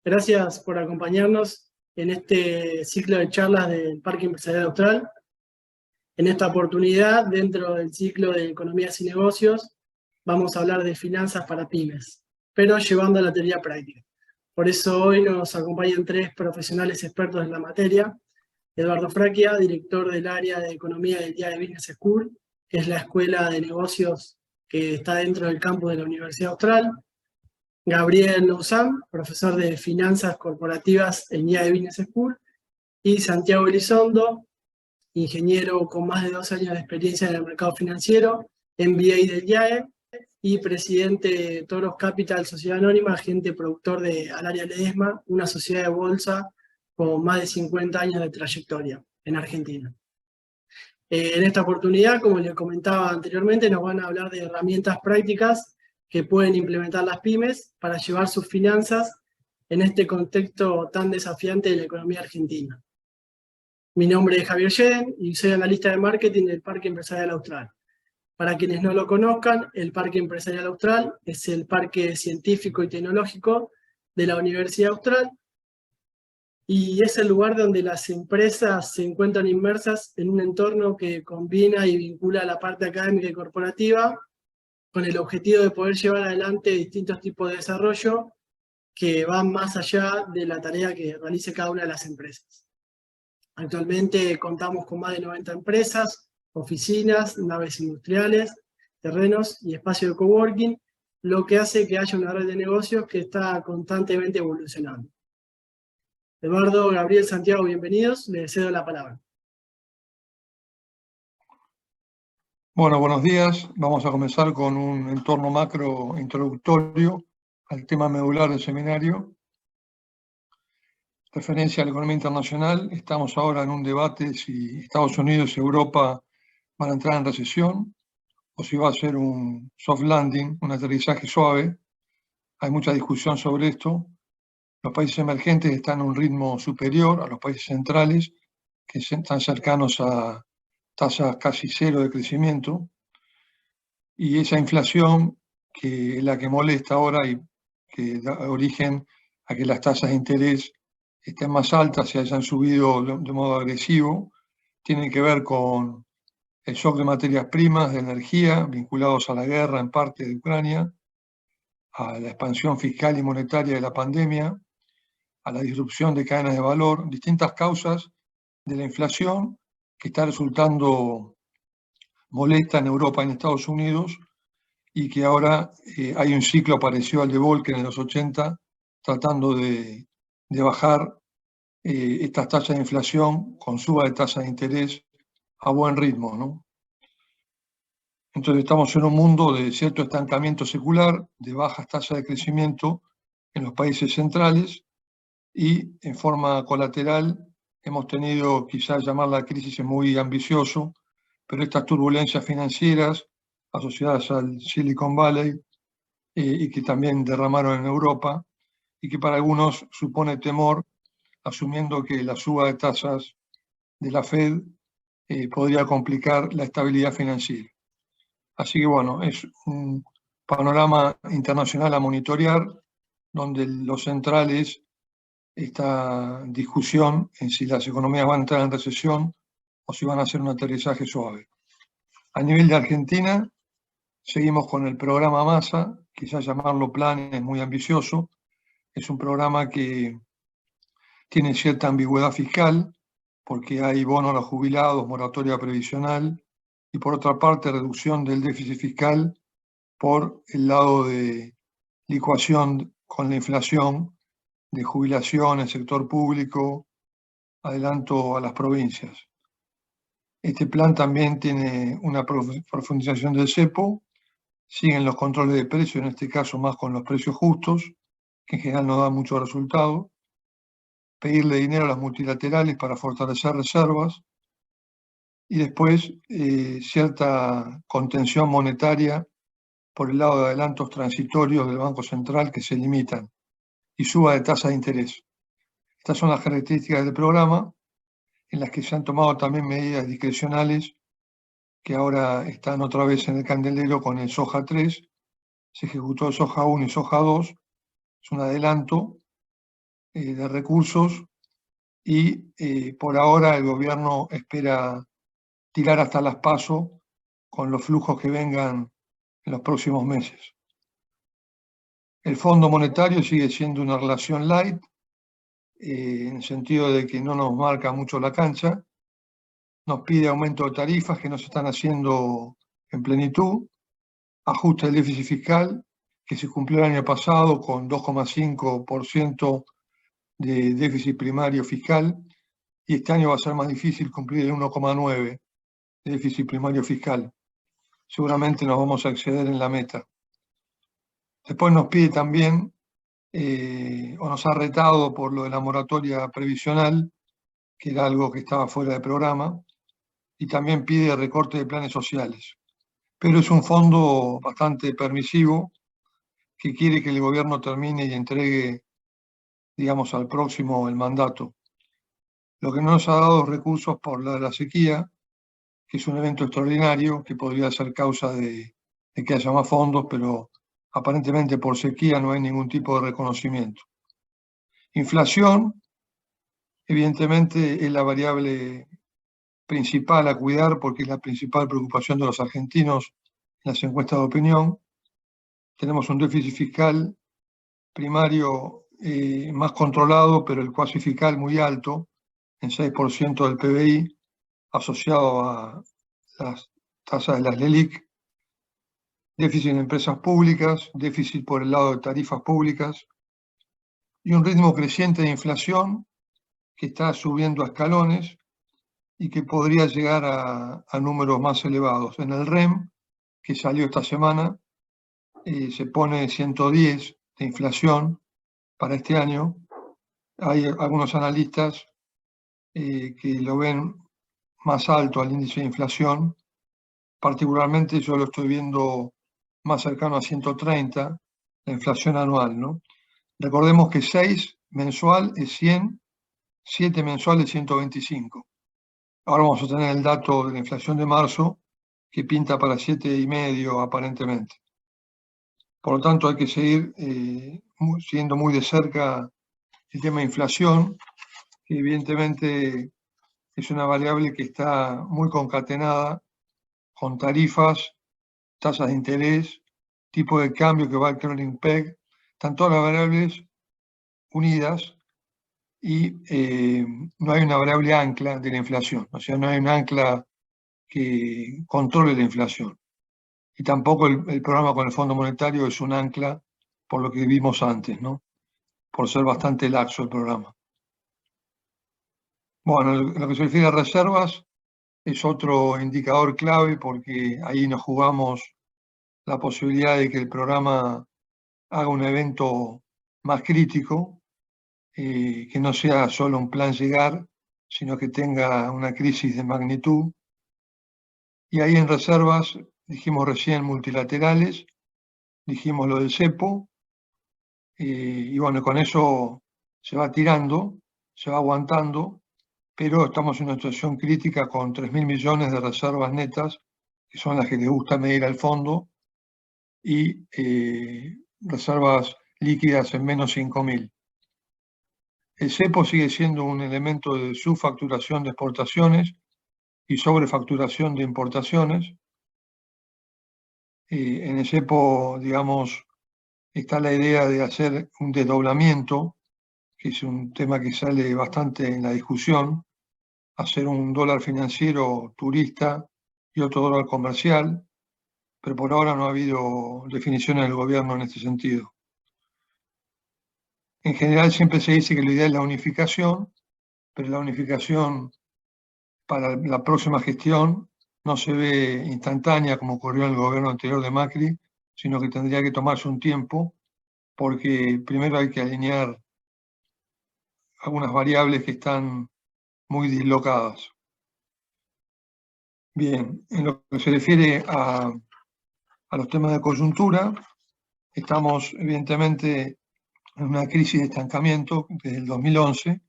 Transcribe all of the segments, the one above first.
Gracias por acompañarnos en este ciclo de charlas del Parque Empresarial Austral. En esta oportunidad, dentro del ciclo de Economías y Negocios, vamos a hablar de finanzas para pymes, pero llevando a la teoría práctica. Por eso hoy nos acompañan tres profesionales expertos en la materia. Eduardo Fraquia, director del área de Economía del IAE Business School, que es la escuela de negocios que está dentro del campus de la Universidad Austral. Gabriel Louzán, profesor de Finanzas Corporativas en IAE Business School, y Santiago Elizondo, ingeniero con más de 2 años de experiencia en el mercado financiero, MBA del IAE, y presidente de Toros Capital, Sociedad Anónima, agente productor de Alaria Ledesma, una sociedad de bolsa con más de 50 años de trayectoria en Argentina. En esta oportunidad, como les comentaba anteriormente, nos van a hablar de herramientas prácticas que pueden implementar las pymes para llevar sus finanzas en este contexto tan desafiante de la economía argentina. Mi nombre es Javier Jeden y soy analista de marketing del Parque Empresarial Austral. Para quienes no lo conozcan, el Parque Empresarial Austral es el parque científico y tecnológico de la Universidad Austral y es el lugar donde las empresas se encuentran inmersas en un entorno que combina y vincula la parte académica y corporativa con el objetivo de poder llevar adelante distintos tipos de desarrollo que van más allá de la tarea que realice cada una de las empresas. Actualmente contamos con más de 90 empresas, oficinas, naves industriales, terrenos y espacios de coworking, lo que hace que haya una red de negocios que está constantemente evolucionando. Eduardo, Gabriel, Santiago, bienvenidos. Les cedo la palabra. Bueno, buenos días. Vamos a comenzar con un entorno macro introductorio al tema medular del seminario. Referencia a la economía internacional. Estamos ahora en un debate si Estados Unidos y Europa van a entrar en recesión o si va a ser un soft landing, un aterrizaje suave. Hay mucha discusión sobre esto. Los países emergentes están a un ritmo superior a los países centrales, que están cercanos a tasas casi cero de crecimiento. Y esa inflación, que es la que molesta ahora y que da origen a que las tasas de interés estén más altas y hayan subido de modo agresivo, tiene que ver con el shock de materias primas, de energía, vinculados a la guerra en parte de Ucrania, a la expansión fiscal y monetaria de la pandemia, a la disrupción de cadenas de valor, distintas causas de la inflación que está resultando molesta en Europa y en Estados Unidos, y que ahora hay un ciclo parecido al de Volcker en los 80, tratando de bajar estas tasas de inflación con suba de tasas de interés a buen ritmo, ¿no? Entonces estamos en un mundo de cierto estancamiento secular, de bajas tasas de crecimiento en los países centrales, y en forma colateral hemos tenido, quizás llamar la crisis muy ambicioso, pero estas turbulencias financieras asociadas al Silicon Valley y que también derramaron en Europa, y que para algunos supone temor, asumiendo que la suba de tasas de la Fed podría complicar la estabilidad financiera. Así que bueno, es un panorama internacional a monitorear, donde los centrales, esta discusión en si las economías van a entrar en recesión o si van a hacer un aterrizaje suave. A nivel de Argentina, seguimos con el programa Massa, quizás llamarlo plan es muy ambicioso. Es un programa que tiene cierta ambigüedad fiscal, porque hay bono a los jubilados, moratoria previsional, y por otra parte reducción del déficit fiscal por el lado de licuación con la inflación de jubilación, el sector público, adelanto a las provincias. Este plan también tiene una profundización del cepo, siguen los controles de precios, en este caso más con los precios justos, que en general no dan mucho resultado, pedirle dinero a las multilaterales para fortalecer reservas, y después cierta contención monetaria por el lado de adelantos transitorios del Banco Central que se limitan, y suba de tasa de interés. Estas son las características del programa, en las que se han tomado también medidas discrecionales que ahora están otra vez en el candelero con el Soja 3, se ejecutó el Soja 1 y Soja 2, es un adelanto, de recursos y por ahora el gobierno espera tirar hasta las PASO con los flujos que vengan en los próximos meses. El Fondo Monetario sigue siendo una relación light, en el sentido de que no nos marca mucho la cancha, nos pide aumento de tarifas que no se están haciendo en plenitud, ajuste del déficit fiscal, que se cumplió el año pasado con 2,5% de déficit primario fiscal, y este año va a ser más difícil cumplir el 1,9% de déficit primario fiscal. Seguramente nos vamos a exceder en la meta. Después nos pide también, o nos ha retado por lo de la moratoria previsional, que era algo que estaba fuera de programa, y también pide recorte de planes sociales. Pero es un fondo bastante permisivo que quiere que el gobierno termine y entregue, digamos, al próximo el mandato. Lo que no nos ha dado recursos por la sequía, que es un evento extraordinario que podría ser causa de que haya más fondos, pero aparentemente por sequía no hay ningún tipo de reconocimiento. Inflación, evidentemente, es la variable principal a cuidar porque es la principal preocupación de los argentinos en las encuestas de opinión. Tenemos un déficit fiscal primario más controlado, pero el cuasi fiscal muy alto, en 6% del PBI, asociado a las tasas de las LELIQ, déficit en empresas públicas, déficit por el lado de tarifas públicas y un ritmo creciente de inflación que está subiendo a escalones y que podría llegar a números más elevados. En el REM, que salió esta semana, se pone 110 de inflación para este año. Hay algunos analistas que lo ven más alto al índice de inflación. Particularmente yo lo estoy viendo más cercano a 130, la inflación anual, ¿no? Recordemos que 6 mensual es 100, 7 mensual es 125. Ahora vamos a tener el dato de la inflación de marzo, que pinta para 7,5 aparentemente. Por lo tanto, hay que seguir siguiendo muy de cerca el tema de inflación, que evidentemente es una variable que está muy concatenada con tarifas, tasas de interés, tipo de cambio que va al crawling peg, están todas las variables unidas y no hay una variable ancla de la inflación, o sea, no hay un ancla que controle la inflación. Y tampoco el programa con el Fondo Monetario es un ancla por lo que vimos antes, ¿no? Por ser bastante laxo el programa. Bueno, lo que se refiere a reservas es otro indicador clave porque ahí nos jugamos la posibilidad de que el programa haga un evento más crítico, que no sea solo un plan llegar, sino que tenga una crisis de magnitud. Y ahí en reservas, dijimos recién multilaterales, dijimos lo del cepo, y bueno, con eso se va tirando, se va aguantando, pero estamos en una situación crítica con 3.000 millones de reservas netas, que son las que le gusta medir al fondo, y reservas líquidas en menos 5.000. El cepo sigue siendo un elemento de subfacturación de exportaciones y sobrefacturación de importaciones. En el cepo, digamos, está la idea de hacer un desdoblamiento, que es un tema que sale bastante en la discusión, hacer un dólar financiero turista y otro dólar comercial, pero por ahora no ha habido definiciones del gobierno en este sentido. En general siempre se dice que la idea es la unificación, pero la unificación para la próxima gestión no se ve instantánea como ocurrió en el gobierno anterior de Macri, sino que tendría que tomarse un tiempo, porque primero hay que alinear algunas variables que están muy dislocadas. Bien, en lo que se refiere a los temas de coyuntura, estamos evidentemente en una crisis de estancamiento desde el 2011,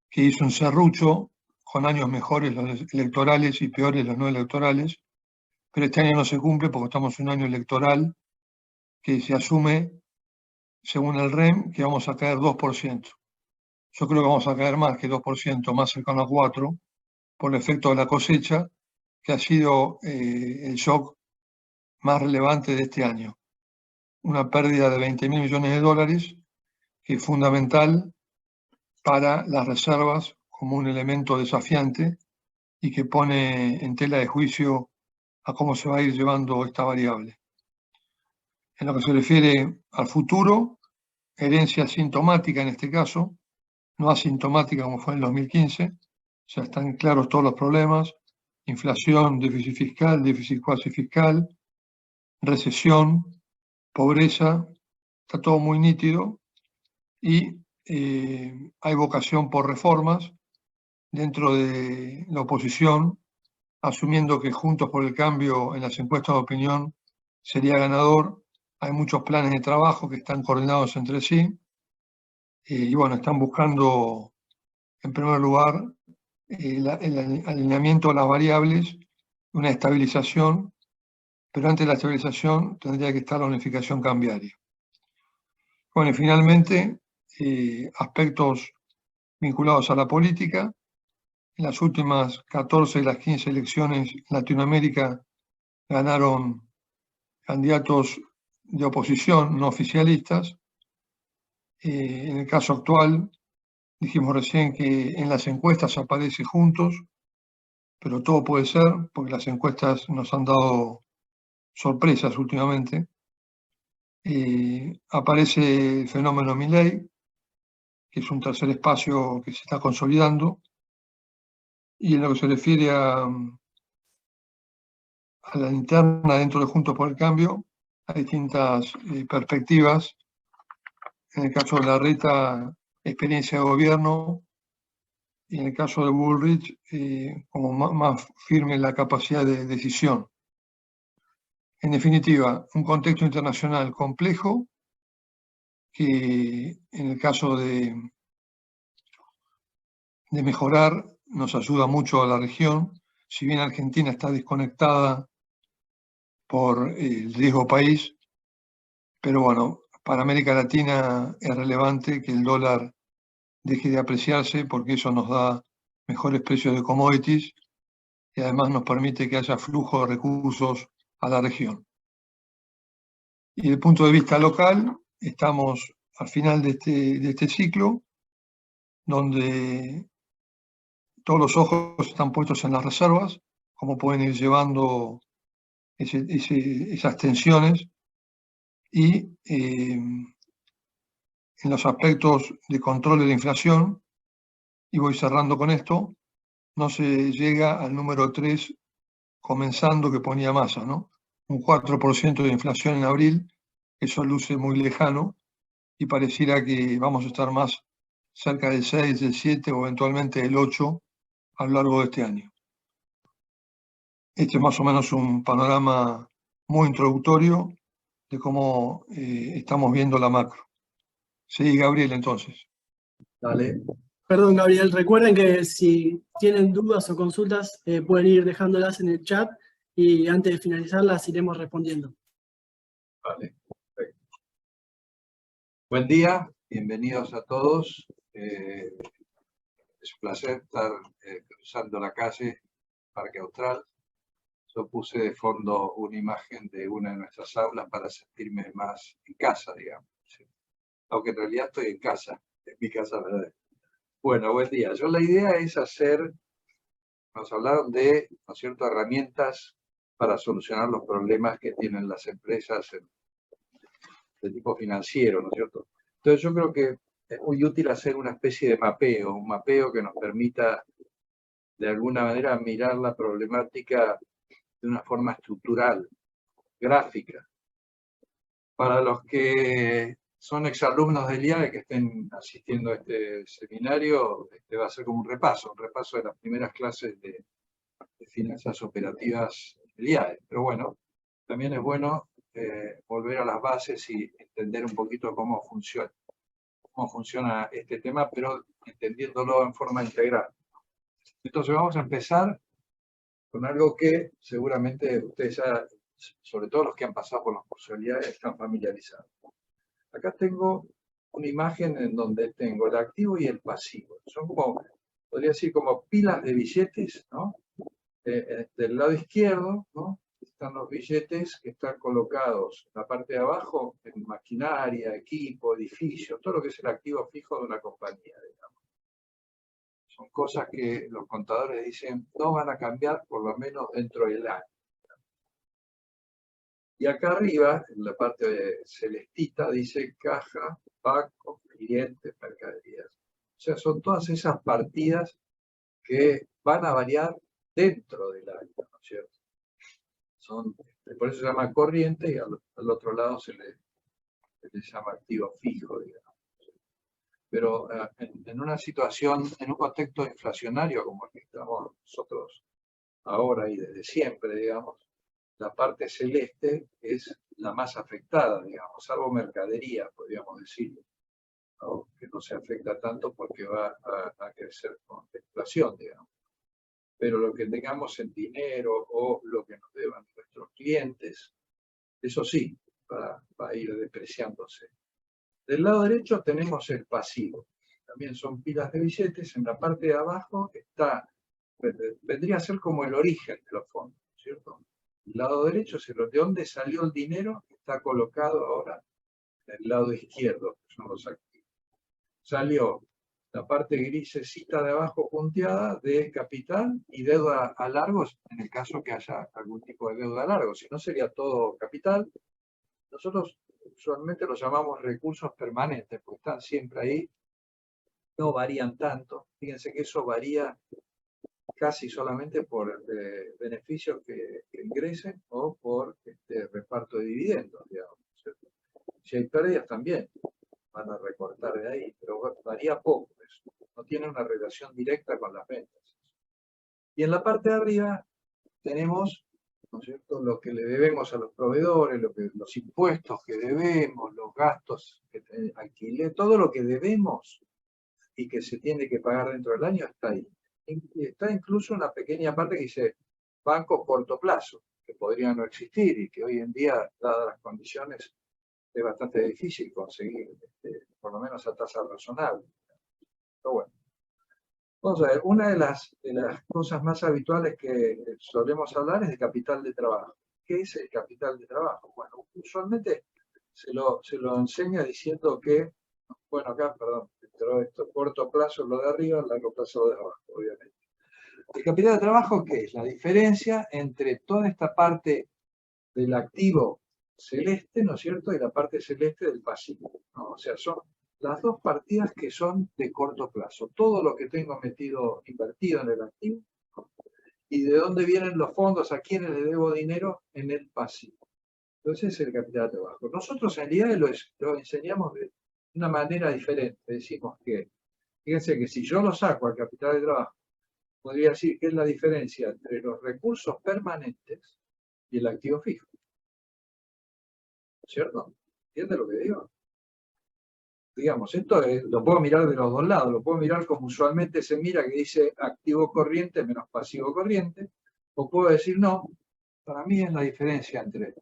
que hizo un serrucho con años mejores los electorales y peores los no electorales, pero este año no se cumple porque estamos en un año electoral que se asume según el REM, que vamos a caer 2%. Yo creo que vamos a caer más que 2%, más cercano a 4%, por el efecto de la cosecha, que ha sido el shock más relevante de este año. Una pérdida de 20.000 millones de dólares, que es fundamental para las reservas como un elemento desafiante y que pone en tela de juicio a cómo se va a ir llevando esta variable. En lo que se refiere al futuro, herencia asintomática en este caso, no asintomática como fue en el 2015, ya están claros todos los problemas: inflación, déficit cuasi fiscal, recesión, pobreza, está todo muy nítido y hay vocación por reformas dentro de la oposición, asumiendo que Juntos por el Cambio en las encuestas de opinión sería ganador. Hay muchos planes de trabajo que están coordinados entre sí y bueno, están buscando en primer lugar el alineamiento de las variables, una estabilización, pero antes de la estabilización tendría que estar la unificación cambiaria. Bueno, y finalmente, aspectos vinculados a la política. En las últimas 14 de las 15 elecciones en Latinoamérica ganaron candidatos de oposición no oficialistas. En el caso actual, dijimos recién que en las encuestas aparece Juntos, pero todo puede ser, porque las encuestas nos han dado sorpresas últimamente. Aparece el fenómeno Milei, que es un tercer espacio que se está consolidando, y en lo que se refiere a la interna dentro de Juntos por el Cambio, hay distintas perspectivas. En el caso de Larreta, experiencia de gobierno, y en el caso de Bullrich, como más firme la capacidad de decisión. En definitiva, un contexto internacional complejo que en el caso de mejorar nos ayuda mucho a la región. Si bien Argentina está desconectada por el riesgo país, pero bueno, para América Latina es relevante que el dólar deje de apreciarse porque eso nos da mejores precios de commodities y además nos permite que haya flujo de recursos a la región. Y desde el punto de vista local, estamos al final de este ciclo, donde todos los ojos están puestos en las reservas, cómo pueden ir llevando esas tensiones, y en los aspectos de control de la inflación, y voy cerrando con esto, no se llega al número 3 comenzando que ponía Massa, ¿no? Un 4% de inflación en abril, eso luce muy lejano y pareciera que vamos a estar más cerca del 6, del 7 o eventualmente del 8 a lo largo de este año. Este es más o menos un panorama muy introductorio de cómo estamos viendo la macro. Sí, Gabriel, entonces. Dale. Perdón, Gabriel, recuerden que si tienen dudas o consultas pueden ir dejándolas en el chat y antes de finalizar las iremos respondiendo. Vale, perfecto. Buen día, bienvenidos a todos. Es un placer estar cruzando la calle Parque Austral. Yo puse de fondo una imagen de una de nuestras aulas para sentirme más en casa, digamos. ¿Sí? Aunque en realidad estoy en casa, en mi casa, ¿verdad? Bueno, buen día. Yo la idea es nos hablaron de, ¿no es cierto?, herramientas para solucionar los problemas que tienen las empresas de tipo financiero, ¿no es cierto? Entonces yo creo que es muy útil hacer una especie de mapeo, un mapeo que nos permita de alguna manera mirar la problemática de una forma estructural, gráfica. Para los que son exalumnos del IAE que estén asistiendo a este seminario, este va a ser como un repaso de las primeras clases de finanzas operativas del IAE. Pero bueno, también es bueno volver a las bases y entender un poquito cómo funciona este tema, pero entendiendo en forma integral. Entonces vamos a empezar con algo que seguramente ustedes ya, sobre todo los que han pasado por las cursos del IAE, están familiarizados. Acá tengo una imagen en donde tengo el activo y el pasivo. Son como, podría decir, como pilas de billetes, ¿no? Del lado izquierdo, ¿no? Están los billetes que están colocados en la parte de abajo en maquinaria, equipo, edificios, todo lo que es el activo fijo de una compañía, digamos. Son cosas que los contadores dicen no van a cambiar por lo menos dentro del año. Y acá arriba, en la parte celestita, dice caja, banco, clientes, mercaderías. O sea, son todas esas partidas que van a variar dentro del año, ¿no es cierto? Por eso se llama corriente y al otro lado se le llama activo fijo, digamos. Pero en una situación, en un contexto inflacionario como el que estamos nosotros ahora y desde siempre, digamos, la parte celeste es la más afectada, digamos, salvo mercadería, podríamos decir, ¿no? Que no se afecta tanto porque va a crecer con la inflación, digamos. Pero lo que tengamos en dinero o lo que nos deban nuestros clientes, eso sí, va a ir depreciándose. Del lado derecho tenemos el pasivo. También son pilas de billetes. En la parte de abajo vendría a ser como el origen de los fondos, ¿cierto? El lado derecho es de dónde salió el dinero que está colocado ahora en el lado izquierdo, que son los activos. Salió la parte grisecita de abajo punteada de capital y deuda a largos, en el caso que haya algún tipo de deuda a largo. Si no, sería todo capital. Nosotros usualmente los llamamos recursos permanentes, porque están siempre ahí, no varían tanto. Fíjense que eso varía casi solamente por beneficios que ingresen o por reparto de dividendos, digamos, ¿cierto? Si hay pérdidas también van a recortar de ahí, pero varía poco eso. No tiene una relación directa con las ventas. Y en la parte de arriba tenemos, ¿no es cierto?, lo que le debemos a los proveedores, los impuestos que debemos, los gastos, alquiler, todo lo que debemos y que se tiene que pagar dentro del año está ahí. Está incluso una pequeña parte que dice bancos corto plazo, que podrían no existir y que hoy en día, dadas las condiciones, es bastante difícil conseguir, por lo menos a tasa razonable. Pero bueno. Vamos a ver, una de las cosas más habituales que solemos hablar es de capital de trabajo. ¿Qué es el capital de trabajo? Bueno, usualmente se lo enseña diciendo que, bueno, acá, perdón, pero esto corto plazo lo de arriba, largo plazo lo de abajo, obviamente. El capital de trabajo, ¿qué es? La diferencia entre toda esta parte del activo celeste, ¿no es cierto?, y la parte celeste del pasivo, ¿no? O sea, son las dos partidas que son de corto plazo. Todo lo que tengo invertido en el activo, ¿no? Y de dónde vienen los fondos, a quiénes le debo dinero en el pasivo. Entonces, es el capital de trabajo. Nosotros en realidad lo enseñamos de una manera diferente. Decimos que, fíjense que si yo lo saco al capital de trabajo, podría decir que es la diferencia entre los recursos permanentes y el activo fijo. ¿Cierto? ¿Entiende lo que digo? Digamos, esto lo puedo mirar de los dos lados. Lo puedo mirar como usualmente se mira, que dice activo corriente menos pasivo corriente. O puedo decir, no, para mí es la diferencia entre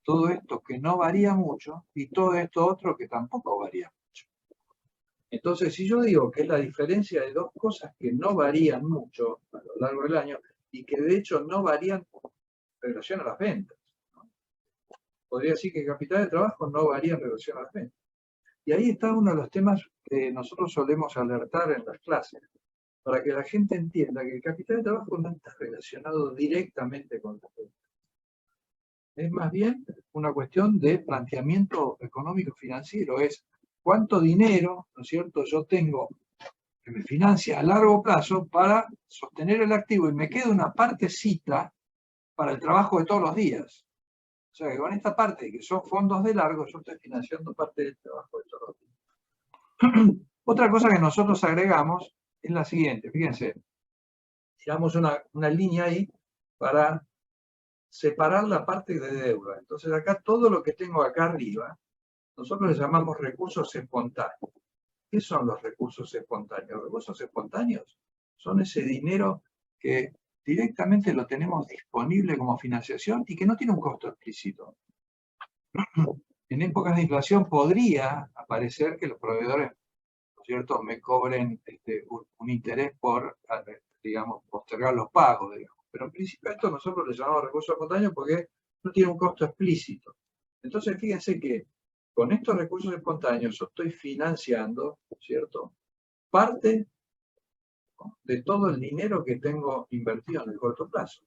todo esto que no varía mucho y todo esto otro que tampoco varía mucho. Entonces, si yo digo que es la diferencia de dos cosas que no varían mucho a lo largo del año y que de hecho no varían en relación a las ventas, ¿no? Podría decir que el capital de trabajo no varía en relación a las ventas. Y ahí está uno de los temas que nosotros solemos alertar en las clases, para que la gente entienda que el capital de trabajo no está relacionado directamente con las ventas. Es más bien una cuestión de planteamiento económico financiero, es cuánto dinero, ¿no es cierto?, yo tengo que me financia a largo plazo para sostener el activo y me queda una partecita para el trabajo de todos los días. O sea que con esta parte, que son fondos de largo, yo estoy financiando parte del trabajo de todos los días. Otra cosa que nosotros agregamos es la siguiente, fíjense, tiramos una línea ahí para separar la parte de deuda. Entonces acá todo lo que tengo acá arriba, nosotros le llamamos recursos espontáneos. ¿Qué son los recursos espontáneos? Los recursos espontáneos son ese dinero que directamente lo tenemos disponible como financiación y que no tiene un costo explícito. En épocas de inflación podría aparecer que los proveedores, ¿no es cierto?, me cobren un interés por, digamos, postergar los pagos, digamos. Pero en principio esto nosotros le llamamos recursos espontáneos porque no tiene un costo explícito. Entonces fíjense que con estos recursos espontáneos yo estoy financiando, ¿cierto?, parte de todo el dinero que tengo invertido en el corto plazo.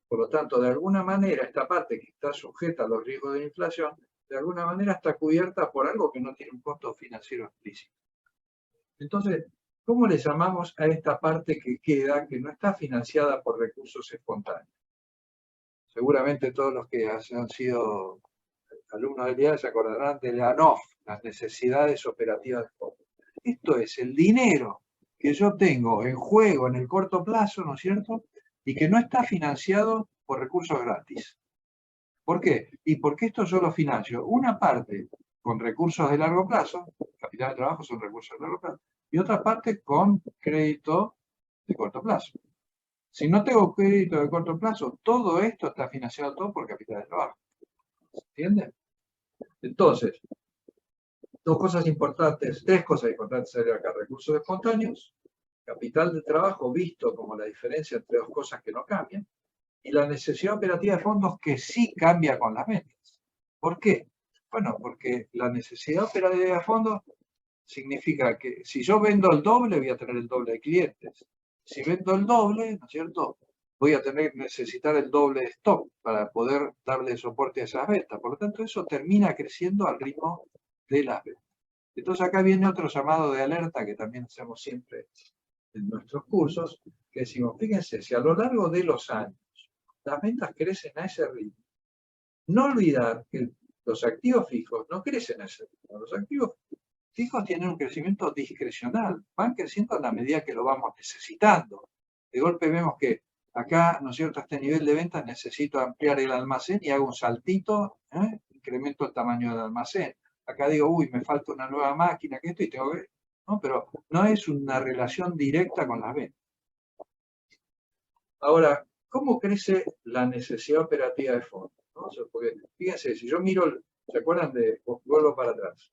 Por lo tanto, de alguna manera, esta parte que está sujeta a los riesgos de inflación, de alguna manera está cubierta por algo que no tiene un costo financiero explícito. Entonces, ¿cómo le llamamos a esta parte que queda, que no está financiada por recursos espontáneos? Seguramente todos los que han sido alumnos del día se acordarán de la ANOF, las necesidades operativas de fondo. Esto es el dinero que yo tengo en juego en el corto plazo, ¿no es cierto?, y que no está financiado por recursos gratis. ¿Por qué? Y porque esto yo lo financio una parte con recursos de largo plazo, capital de trabajo son recursos de largo plazo, y otra parte con crédito de corto plazo. Si no tengo crédito de corto plazo, todo esto está financiado todo por capital de trabajo. ¿Se entiende? Entonces, tres cosas importantes serían acá: recursos espontáneos, capital de trabajo visto como la diferencia entre dos cosas que no cambian, y la necesidad operativa de fondos que sí cambia con las ventas. ¿Por qué? Bueno, porque la necesidad operativa de fondos significa que si yo vendo el doble, voy a tener el doble de clientes. Si vendo el doble, ¿no es cierto?, voy a necesitar el doble de stock para poder darle soporte a esas ventas. Por lo tanto, eso termina creciendo al ritmo de las ventas. Entonces acá viene otro llamado de alerta que también hacemos siempre en nuestros cursos, que decimos, fíjense, si a lo largo de los años las ventas crecen a ese ritmo, no olvidar que los activos fijos no crecen a ese ritmo. Los activos fijos tienen un crecimiento discrecional, van creciendo a la medida que lo vamos necesitando. De golpe vemos que acá, ¿no es cierto?, a este nivel de ventas necesito ampliar el almacén y hago un saltito, incremento el tamaño del almacén. Acá digo, uy, me falta una nueva máquina, que esto, y tengo que... ¿no? Pero no es una relación directa con las ventas. Ahora, ¿cómo crece la necesidad operativa de fondos? ¿No? O sea, porque, fíjense, si yo miro, ¿se acuerdan de, vuelvo para atrás?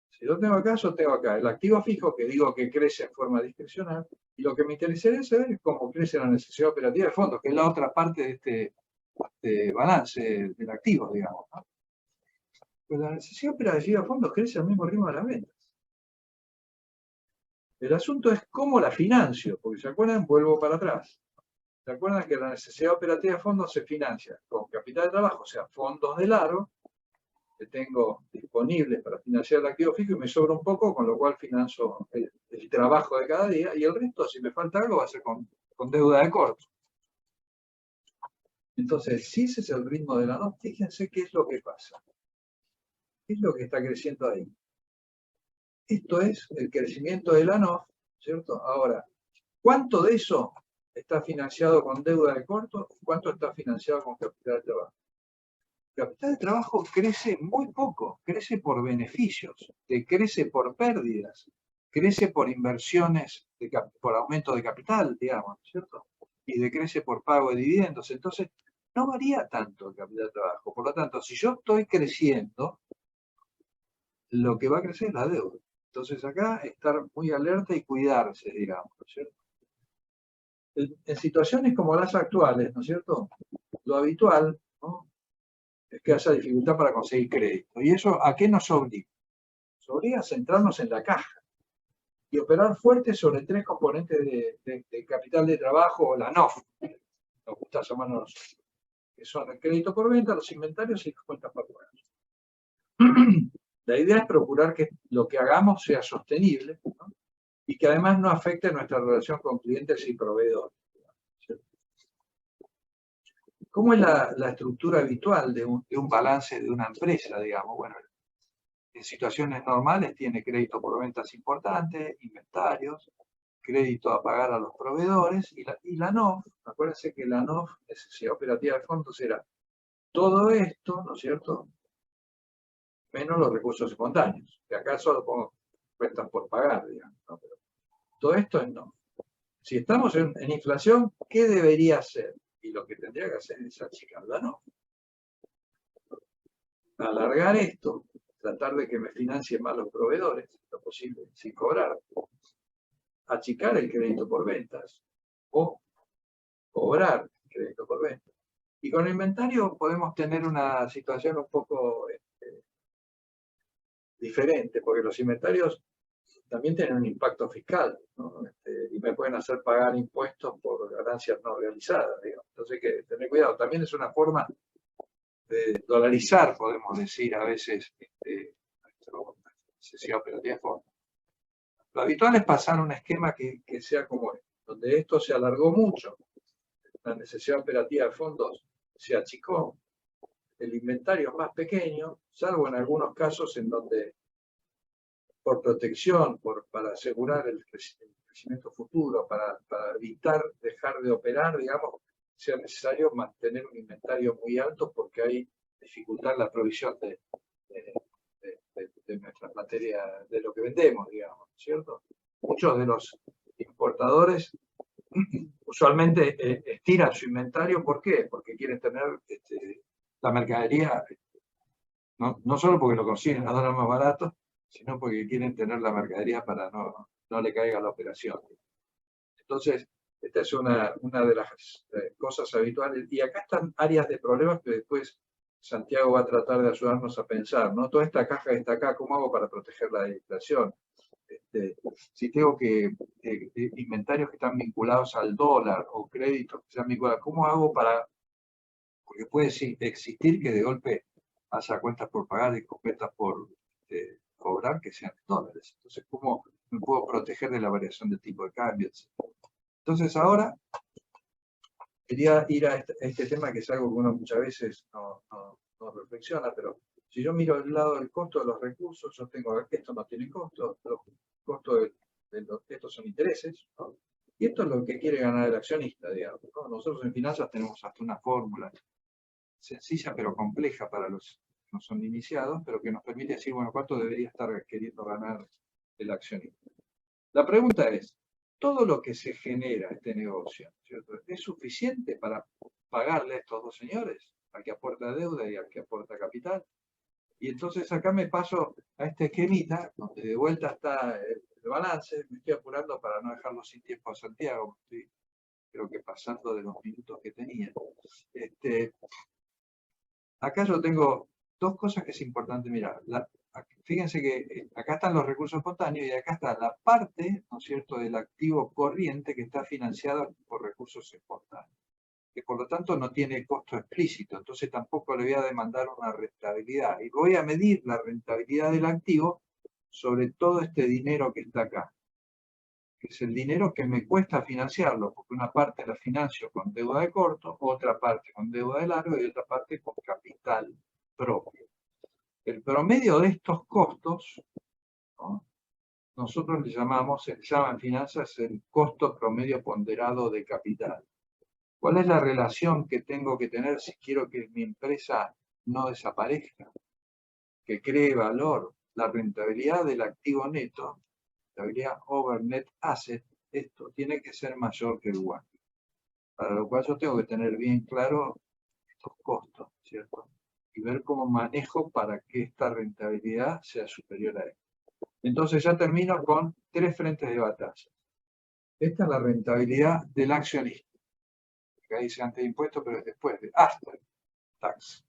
Si yo tengo acá el activo fijo que digo que crece en forma discrecional, y lo que me interesaría saber es cómo crece la necesidad operativa de fondos, que es la otra parte de este balance del activo, digamos, ¿no? Pues la necesidad operativa de fondos crece al mismo ritmo de las ventas. El asunto es cómo la financio, porque ¿se acuerdan? Vuelvo para atrás. ¿Se acuerdan que la necesidad operativa de fondos se financia con capital de trabajo, o sea, fondos de largo, que tengo disponibles para financiar el activo fijo y me sobra un poco, con lo cual financio el trabajo de cada día, y el resto, si me falta algo, va a ser con deuda de corto. Entonces, si ese es el ritmo de la NOF, fíjense qué es lo que pasa. ¿Qué es lo que está creciendo ahí? Esto es el crecimiento de la NOF, ¿cierto? Ahora, ¿cuánto de eso está financiado con deuda de corto? ¿Cuánto está financiado con capital de trabajo? Capital de trabajo crece muy poco, crece por beneficios, crece por pérdidas, crece por inversiones, por aumento de capital, digamos, ¿cierto? Y decrece por pago de dividendos. Entonces, no varía tanto el capital de trabajo. Por lo tanto, si yo estoy creciendo, lo que va a crecer es la deuda. Entonces, acá estar muy alerta y cuidarse, digamos, ¿no es cierto? En situaciones como las actuales, ¿no es cierto?, lo habitual, ¿no?, es que haya dificultad para conseguir crédito. ¿Y eso a qué nos obliga? Nos obliga a centrarnos en la caja y operar fuerte sobre tres componentes de capital de trabajo, o la NOF, nos gusta llamarnos, que son el crédito por venta, los inventarios y las cuentas facturadas. La idea es procurar que lo que hagamos sea sostenible, ¿no?, y que además no afecte nuestra relación con clientes y proveedores. ¿Cómo es la estructura habitual de un balance de una empresa, digamos? Bueno, en situaciones normales tiene crédito por ventas importantes, inventarios, crédito a pagar a los proveedores, y la NOF, acuérdense que la NOF, necesidad operativa de fondos, era todo esto, ¿no es cierto?, menos los recursos espontáneos, que acá solo pongo cuentas por pagar, digamos, ¿no? Pero todo esto es NOF. Si estamos en inflación, ¿qué debería hacer? Y lo que tendría que hacer es achicar la NOF. alargar esto, tratar de que me financien más los proveedores, lo posible, sin cobrar, achicar el crédito por ventas o cobrar el crédito por ventas. Y con el inventario podemos tener una situación un poco diferente, porque los inventarios también tienen un impacto fiscal, ¿no? Y me pueden hacer pagar impuestos por ganancias no realizadas, digamos. Entonces hay que tener cuidado. También es una forma de dolarizar, podemos decir, a veces, nuestra necesidad operativa de fondos. Lo habitual es pasar un esquema que sea como este, donde esto se alargó mucho, la necesidad operativa de fondos se achicó, el inventario es más pequeño, salvo en algunos casos en donde por protección, para asegurar el crecimiento futuro, para evitar dejar de operar, digamos, sea necesario mantener un inventario muy alto porque hay dificultad en la provisión de nuestras materias, de lo que vendemos, digamos, ¿cierto? Muchos de los importadores usualmente estiran su inventario, ¿por qué? Porque quieren tener la mercadería, no solo porque lo consiguen a dólares más baratos, sino porque quieren tener la mercadería para no le caiga la operación. Entonces, esta es una de las cosas habituales. Y acá están áreas de problemas que después Santiago va a tratar de ayudarnos a pensar, ¿no? Toda esta caja que está acá, ¿cómo hago para proteger la inflación? Si tengo inventarios que están vinculados al dólar o créditos que están vinculados, ¿cómo hago para...? Porque puede existir que de golpe haya cuentas por pagar y cuentas por cobrar que sean dólares. Entonces, ¿cómo me puedo proteger de la variación del tipo de cambio? Entonces, ahora quería ir a este tema que es algo que uno muchas veces no reflexiona, pero si yo miro el lado del costo de los recursos, yo tengo, esto no tiene costo, los costos estos son intereses, ¿no? Y esto es lo que quiere ganar el accionista, digamos, ¿no? Nosotros en finanzas tenemos hasta una fórmula sencilla pero compleja para los que no son iniciados, pero que nos permite decir, bueno, ¿cuánto debería estar queriendo ganar el accionista? La pregunta es, ¿todo lo que se genera este negocio, ¿cierto?, es suficiente para pagarle a estos dos señores, al que aporta deuda y al que aporta capital? Y entonces acá me paso a este esquemita, donde de vuelta está el balance. Me estoy apurando para no dejarlo sin tiempo a Santiago, estoy creo que pasando de los minutos que tenía. Acá yo tengo dos cosas que es importante mirar. Fíjense que acá están los recursos espontáneos y acá está la parte, ¿no es cierto?, del activo corriente que está financiada por recursos espontáneos, que por lo tanto no tiene costo explícito, entonces tampoco le voy a demandar una rentabilidad. Y voy a medir la rentabilidad del activo sobre todo este dinero que está acá, que es el dinero que me cuesta financiarlo, porque una parte la financio con deuda de corto, otra parte con deuda de largo y otra parte con capital propio. El promedio de estos costos, ¿no?, nosotros le llamamos, se llama en finanzas el costo promedio ponderado de capital. ¿Cuál es la relación que tengo que tener si quiero que mi empresa no desaparezca, que cree valor? La rentabilidad del activo neto, rentabilidad over net asset, esto tiene que ser mayor que el WACC. Para lo cual yo tengo que tener bien claro estos costos, ¿cierto? Y ver cómo manejo para que esta rentabilidad sea superior a esto. Entonces ya termino con tres frentes de batalla. Esta es la rentabilidad del accionista. Acá dice antes de impuestos, pero es después de after tax.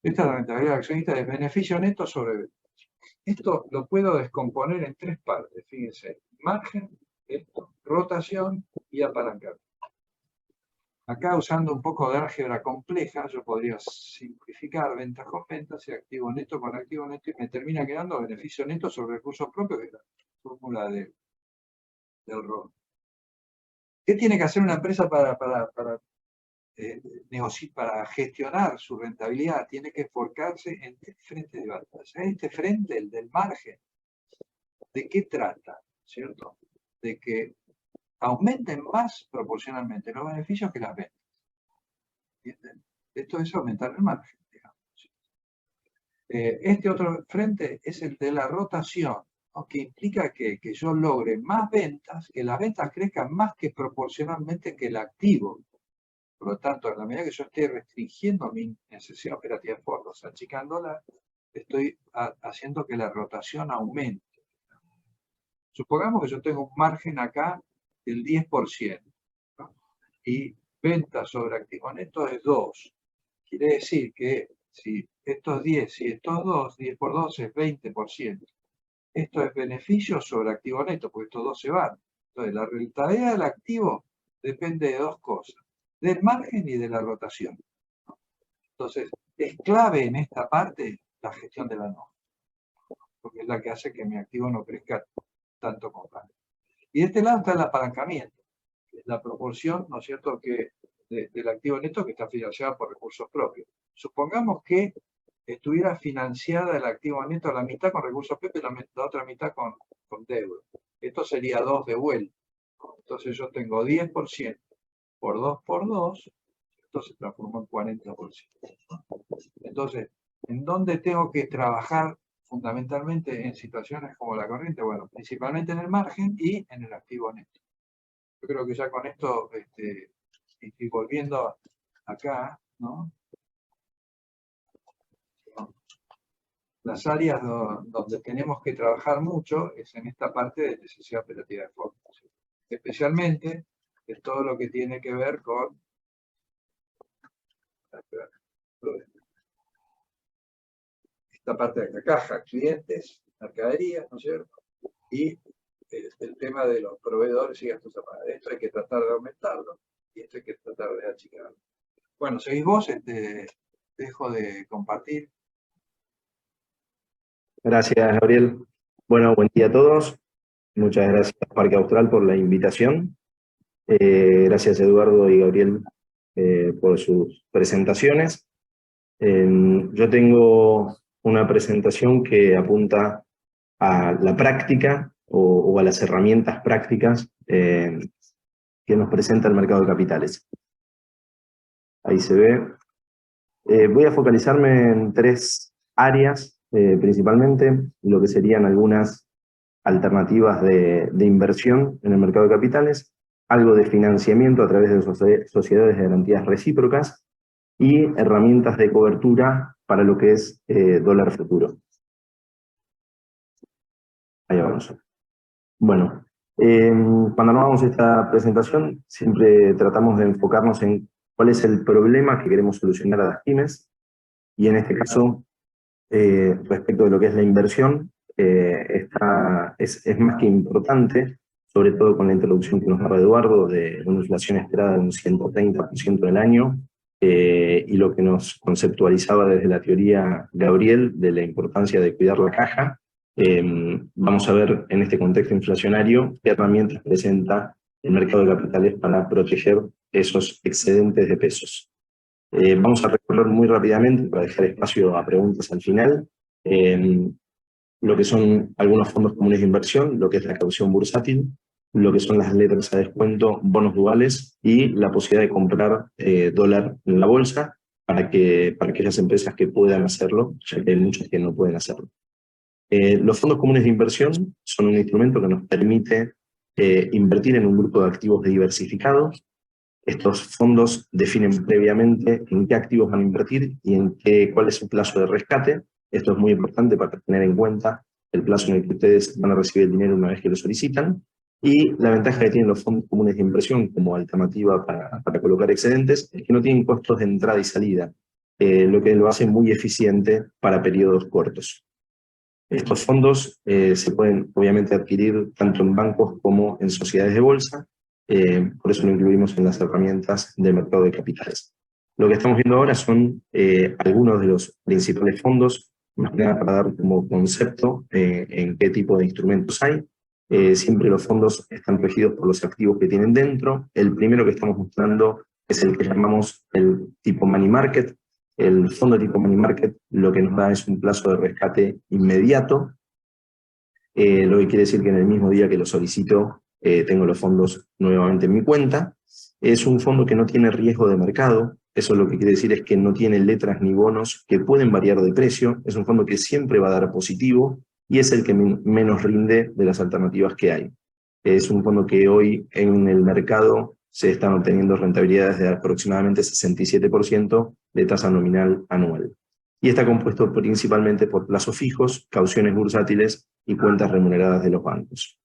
Esta es la rentabilidad del accionista de beneficio neto sobre ventas. Esto lo puedo descomponer en tres partes, fíjense: margen, rotación y apalancamiento. Acá, usando un poco de álgebra compleja, yo podría simplificar ventas con ventas y activo neto con activo neto, y me termina quedando beneficio neto sobre recursos propios, que es la fórmula del ROE. ¿Qué tiene que hacer una empresa para gestionar su rentabilidad? Tiene que enfocarse en tres frentes de batalla. Este frente, el del margen, ¿de qué trata? ¿Cierto? De que aumenten más proporcionalmente los beneficios que las ventas. ¿Entienden? Esto es aumentar el margen, digamos. Este otro frente es el de la rotación, ¿no?, que implica que yo logre más ventas, que las ventas crezcan más que proporcionalmente que el activo. Por lo tanto, en la medida que yo esté restringiendo mi necesidad operativa de fondos, achicándola, estoy haciendo que la rotación aumente. Supongamos que yo tengo un margen acá del 10%, ¿no? Y venta sobre activo neto es 2. Quiere decir que si estos 10, si estos 2, 10 por 2 es 20%. Esto es beneficio sobre activo neto, porque estos dos se van. Entonces, la rentabilidad del activo depende de dos cosas, del margen y de la rotación. Entonces, es clave en esta parte la gestión de la norma, porque es la que hace que mi activo no crezca tanto como vale. Y de este lado está el apalancamiento, la proporción, ¿no es cierto?, que del activo neto que está financiado por recursos propios. Supongamos que estuviera financiada el activo neto a la mitad con recursos propios y la otra mitad con deuda. Esto sería 2 de vuelta. Entonces yo tengo 10% por 2 por 2, esto se transformó en 40%. Entonces, ¿en dónde tengo que trabajar fundamentalmente en situaciones como la corriente? Bueno, principalmente en el margen y en el activo neto. Yo creo que ya con esto, y volviendo acá, ¿no? Las áreas donde tenemos que trabajar mucho es en esta parte de necesidad operativa de fondos. Especialmente en todo lo que tiene que ver con esta parte de la caja, clientes, mercaderías, ¿no es cierto? Y el tema de los proveedores y gastos a pagar. Esto hay que tratar de aumentarlo y esto hay que tratar de achicarlo. Bueno, seguís vos, dejo de compartir. Gracias, Gabriel. Bueno, buen día a todos. Muchas gracias, Parque Austral, por la invitación. Gracias, Eduardo y Gabriel, por sus presentaciones. Yo tengo una presentación que apunta a la práctica o a las herramientas prácticas que nos presenta el mercado de capitales. Ahí se ve. Voy a focalizarme en 3 áreas. Principalmente lo que serían algunas alternativas de inversión en el mercado de capitales, algo de financiamiento a través de sociedades de garantías recíprocas y herramientas de cobertura para lo que es dólar futuro. Ahí vamos. Bueno, cuando armamos esta presentación siempre tratamos de enfocarnos en cuál es el problema que queremos solucionar a las pymes y en este caso respecto de lo que es la inversión, es más que importante, sobre todo con la introducción que nos daba Eduardo de una inflación esperada de un 130% en el año, y lo que nos conceptualizaba desde la teoría Gabriel de la importancia de cuidar la caja. Vamos a ver en este contexto inflacionario qué herramientas presenta el mercado de capitales para proteger esos excedentes de pesos. Vamos a recorrer muy rápidamente para dejar espacio a preguntas al final. Lo que son algunos fondos comunes de inversión, lo que es la caución bursátil, lo que son las letras a descuento, bonos duales y la posibilidad de comprar dólar en la bolsa para aquellas empresas que puedan hacerlo, ya que hay muchas que no pueden hacerlo. Los fondos comunes de inversión son un instrumento que nos permite invertir en un grupo de activos diversificados. Estos fondos definen previamente en qué activos van a invertir y cuál es su plazo de rescate. Esto es muy importante para tener en cuenta el plazo en el que ustedes van a recibir el dinero una vez que lo solicitan. Y la ventaja que tienen los fondos comunes de inversión como alternativa para colocar excedentes es que no tienen costos de entrada y salida, lo que lo hace muy eficiente para periodos cortos. Estos fondos se pueden obviamente adquirir tanto en bancos como en sociedades de bolsa. Por eso lo incluimos en las herramientas del mercado de capitales. Lo que estamos viendo ahora son algunos de los principales fondos, más que nada para dar como concepto en qué tipo de instrumentos hay. Siempre los fondos están regidos por los activos que tienen dentro. El primero que estamos mostrando es el que llamamos el tipo money market. El fondo tipo money market lo que nos da es un plazo de rescate inmediato, lo que quiere decir que en el mismo día que lo solicito tengo los fondos nuevamente en mi cuenta. Es un fondo que no tiene riesgo de mercado, eso lo que quiere decir es que no tiene letras ni bonos que pueden variar de precio, es un fondo que siempre va a dar positivo y es el que menos rinde de las alternativas que hay. Es un fondo que hoy en el mercado se están obteniendo rentabilidades de aproximadamente 67% de tasa nominal anual. Y está compuesto principalmente por plazos fijos, cauciones bursátiles y cuentas remuneradas de los bancos.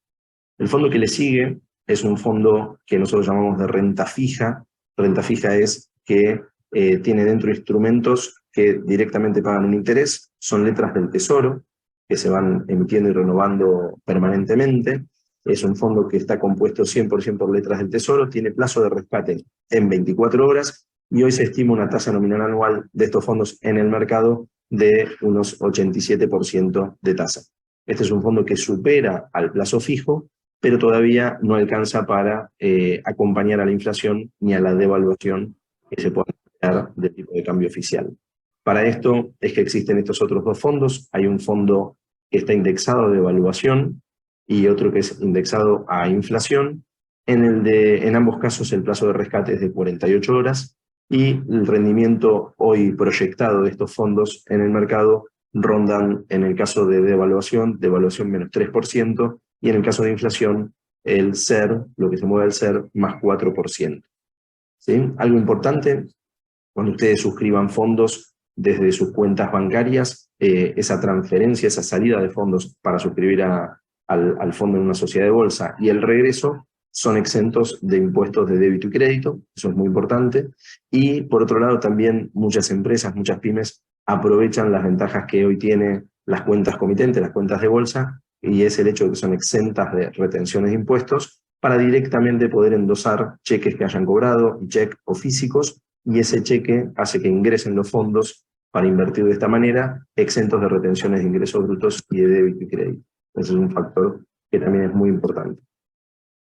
El fondo que le sigue es un fondo que nosotros llamamos de renta fija. Renta fija es que tiene dentro instrumentos que directamente pagan un interés, son letras del Tesoro, que se van emitiendo y renovando permanentemente. Es un fondo que está compuesto 100% por letras del Tesoro, tiene plazo de rescate en 24 horas, y hoy se estima una tasa nominal anual de estos fondos en el mercado de unos 87% de tasa. Este es un fondo que supera al plazo fijo, pero todavía no alcanza para acompañar a la inflación ni a la devaluación que se puede dar del tipo de cambio oficial. Para esto es que existen estos otros dos fondos. Hay un fondo que está indexado a devaluación y otro que es indexado a inflación. En ambos casos el plazo de rescate es de 48 horas y el rendimiento hoy proyectado de estos fondos en el mercado rondan, en el caso de devaluación menos 3%, y en el caso de inflación, el SER, lo que se mueve el SER, más 4%. ¿Sí? Algo importante, cuando ustedes suscriban fondos desde sus cuentas bancarias, esa transferencia, esa salida de fondos para suscribir al fondo en una sociedad de bolsa y el regreso son exentos de impuestos de débito y crédito, eso es muy importante. Y por otro lado también muchas empresas, muchas pymes aprovechan las ventajas que hoy tienen las cuentas comitentes, las cuentas de bolsa, y es el hecho de que son exentas de retenciones de impuestos para directamente poder endosar cheques que hayan cobrado, cheques o físicos, y ese cheque hace que ingresen los fondos para invertir de esta manera, exentos de retenciones de ingresos brutos y de débito y crédito. Ese es un factor que también es muy importante.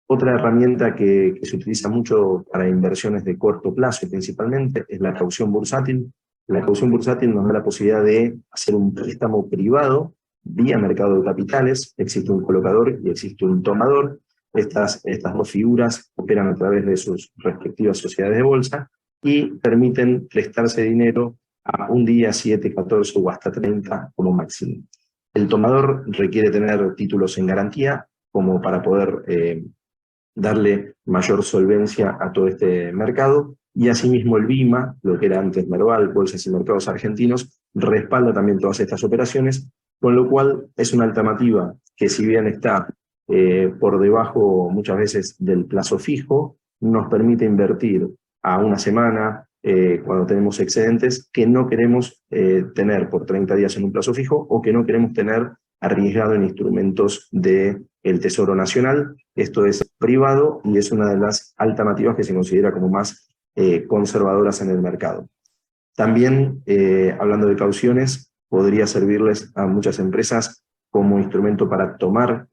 Otra herramienta que se utiliza mucho para inversiones de corto plazo principalmente es la caución bursátil. La caución bursátil nos da la posibilidad de hacer un préstamo privado vía mercado de capitales. Existe un colocador y existe un tomador. Estas dos figuras operan a través de sus respectivas sociedades de bolsa y permiten prestarse dinero a un día, 7, 14 o hasta 30 como máximo. El tomador requiere tener títulos en garantía como para poder darle mayor solvencia a todo este mercado, y asimismo el BIMA, lo que era antes Merval, Bolsas y Mercados Argentinos, respalda también todas estas operaciones, con lo cual es una alternativa que, si bien está por debajo muchas veces del plazo fijo, nos permite invertir a una semana cuando tenemos excedentes que no queremos tener por 30 días en un plazo fijo, o que no queremos tener arriesgado en instrumentos del Tesoro Nacional. Esto es privado y es una de las alternativas que se considera como más conservadoras en el mercado. También, hablando de cauciones, podría servirles a muchas empresas como instrumento para tomar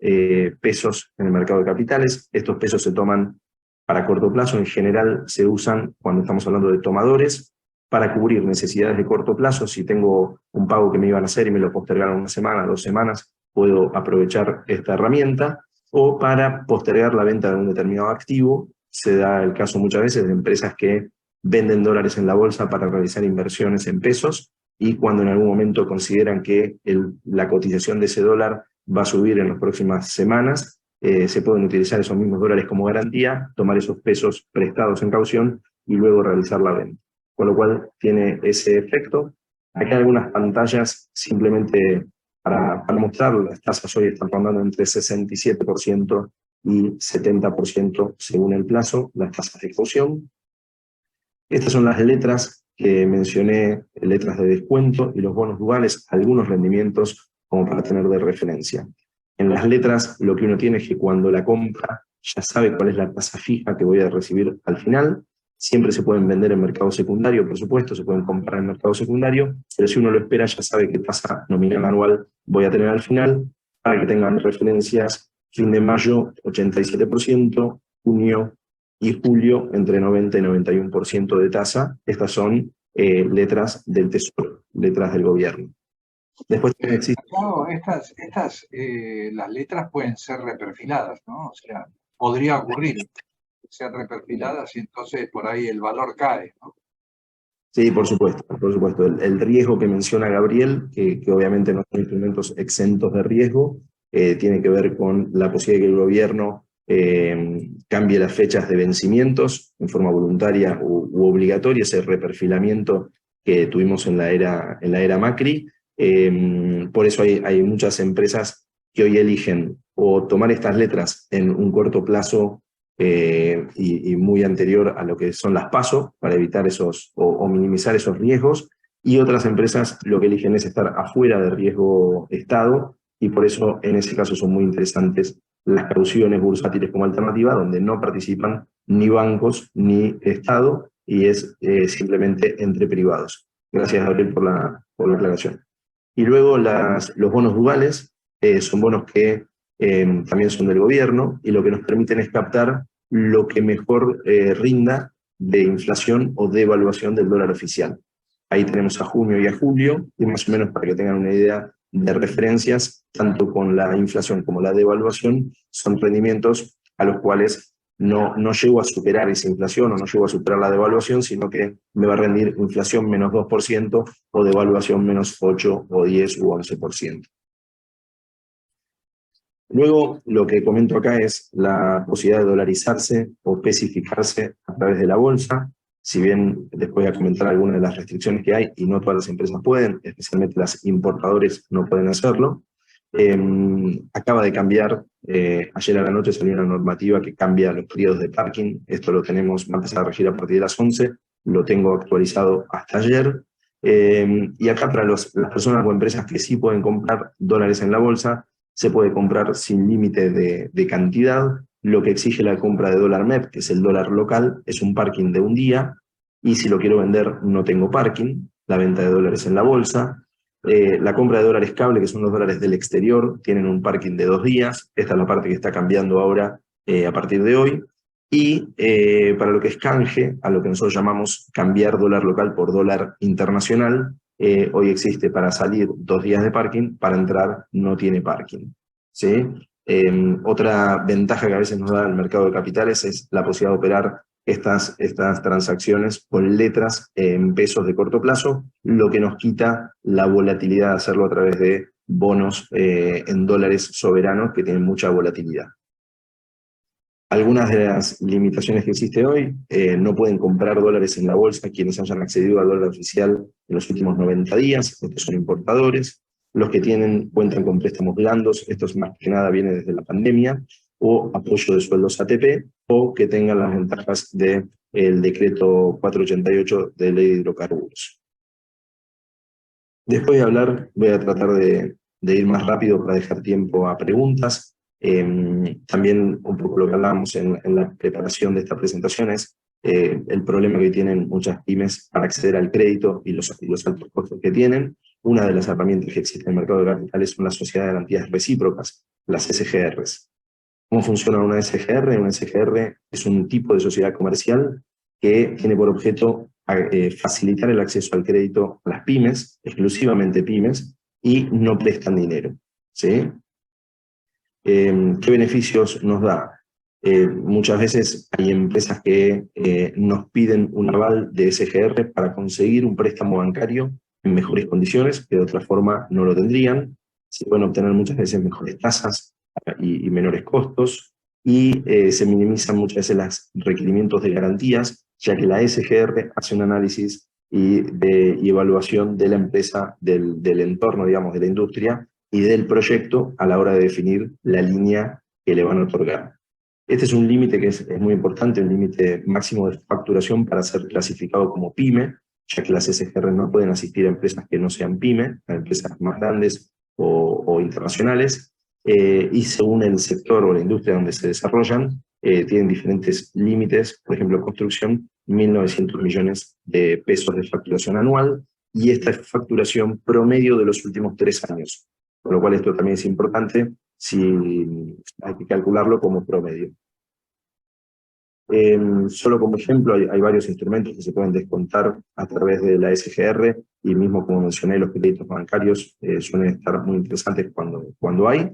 pesos en el mercado de capitales. Estos pesos se toman para corto plazo, en general se usan cuando estamos hablando de tomadores, para cubrir necesidades de corto plazo. Si tengo un pago que me iban a hacer y me lo postergaron una semana, 2 semanas, puedo aprovechar esta herramienta, o para postergar la venta de un determinado activo. Se da el caso muchas veces de empresas que venden dólares en la bolsa para realizar inversiones en pesos, y cuando en algún momento consideran que la cotización de ese dólar va a subir en las próximas semanas, se pueden utilizar esos mismos dólares como garantía, tomar esos pesos prestados en caución y luego realizar la venta. Con lo cual tiene ese efecto. Acá hay algunas pantallas simplemente para mostrar. Las tasas hoy están rondando entre 67% y 70% según el plazo, las tasas de caución. Estas son las letras que mencioné, letras de descuento y los bonos duales, algunos rendimientos como para tener de referencia. En las letras lo que uno tiene es que cuando la compra ya sabe cuál es la tasa fija que voy a recibir al final. Siempre se pueden vender en mercado secundario, por supuesto, se pueden comprar en mercado secundario, pero si uno lo espera ya sabe qué tasa nominal anual voy a tener al final. Para que tengan referencias, fin de mayo 87%, junio y julio entre 90 y 91% de tasa. Estas son letras del Tesoro, letras del gobierno. Después existe... Claro, las letras pueden ser reperfiladas, ¿no? O sea, podría ocurrir que sean reperfiladas y entonces por ahí el valor cae, ¿no? Sí, por supuesto, por supuesto. El riesgo que menciona Gabriel, que obviamente no son instrumentos exentos de riesgo, tiene que ver con la posibilidad de que el gobierno cambie las fechas de vencimientos en forma voluntaria u obligatoria, ese reperfilamiento que tuvimos en la era Macri. Por eso hay muchas empresas que hoy eligen o tomar estas letras en un corto plazo y muy anterior a lo que son las PASO, para evitar o minimizar esos riesgos, y otras empresas lo que eligen es estar afuera de riesgo Estado, y por eso en ese caso son muy interesantes las cauciones bursátiles como alternativa, donde no participan ni bancos ni Estado, y es simplemente entre privados. Gracias, Gabriel, por la aclaración. Y luego los bonos duales son bonos que también son del gobierno, y lo que nos permiten es captar lo que mejor rinda de inflación o devaluación del dólar oficial. Ahí tenemos a junio y a julio, y más o menos para que tengan una idea de referencias, tanto con la inflación como la devaluación, son rendimientos a los cuales no llego a superar esa inflación o no llego a superar la devaluación, sino que me va a rendir inflación menos 2% o devaluación menos 8 o 10 u 11%. Luego, lo que comento acá es la posibilidad de dolarizarse o especificarse a través de la bolsa. Si bien después voy a comentar algunas de las restricciones que hay, y no todas las empresas pueden, especialmente las importadores no pueden hacerlo. Acaba de cambiar, ayer a la noche salió una normativa que cambia los periodos de parking. Esto lo tenemos, va a empezar a regir a partir de las 11, lo tengo actualizado hasta ayer. Y acá para las personas o empresas que sí pueden comprar dólares en la bolsa, se puede comprar sin límite de cantidad. Lo que exige la compra de dólar MEP, que es el dólar local, es un parking de un día, y si lo quiero vender no tengo parking. La venta de dólares en la bolsa. La compra de dólares cable, que son los dólares del exterior, tienen un parking de 2 días. Esta es la parte que está cambiando ahora a partir de hoy. Y para lo que es canje, a lo que nosotros llamamos cambiar dólar local por dólar internacional, hoy existe para salir 2 días de parking, para entrar no tiene parking, ¿sí? Otra ventaja que a veces nos da el mercado de capitales es la posibilidad de operar estas transacciones con letras en pesos de corto plazo, lo que nos quita la volatilidad de hacerlo a través de bonos en dólares soberanos que tienen mucha volatilidad. Algunas de las limitaciones que existe hoy: no pueden comprar dólares en la bolsa quienes hayan accedido al dólar oficial en los últimos 90 días, estos son importadores. Los que cuentan con préstamos blandos, estos más que nada viene desde la pandemia, o apoyo de sueldos ATP, o que tengan las ventajas del decreto 488 de ley de hidrocarburos. Después de hablar, voy a tratar de ir más rápido para dejar tiempo a preguntas. También un poco lo que hablábamos en la preparación de esta presentación es el problema que tienen muchas pymes para acceder al crédito y los altos costos que tienen. Una de las herramientas que existe en el mercado de capitales son las sociedades de garantías recíprocas, las SGRs. ¿Cómo funciona una SGR? Una SGR es un tipo de sociedad comercial que tiene por objeto facilitar el acceso al crédito a las pymes, exclusivamente pymes, y no prestan dinero, ¿sí? ¿Qué beneficios nos da? Muchas veces hay empresas que nos piden un aval de SGR para conseguir un préstamo bancario en mejores condiciones, que de otra forma no lo tendrían. Se pueden obtener muchas veces mejores tasas y menores costos, y se minimizan muchas veces los requerimientos de garantías, ya que la SGR hace un análisis y evaluación de la empresa, del entorno, digamos, de la industria y del proyecto a la hora de definir la línea que le van a otorgar. Este es un límite que es muy importante, un límite máximo de facturación para ser clasificado como PYME, ya que las SGR no pueden asistir a empresas que no sean PYME, a empresas más grandes o internacionales, y según el sector o la industria donde se desarrollan, tienen diferentes límites. Por ejemplo, construcción, 1.900 millones de pesos de facturación anual, y esta es facturación promedio de los últimos 3 años. Con lo cual esto también es importante si hay que calcularlo como promedio. Solo como ejemplo, hay varios instrumentos que se pueden descontar a través de la SGR, y mismo como mencioné, los créditos bancarios suelen estar muy interesantes cuando hay.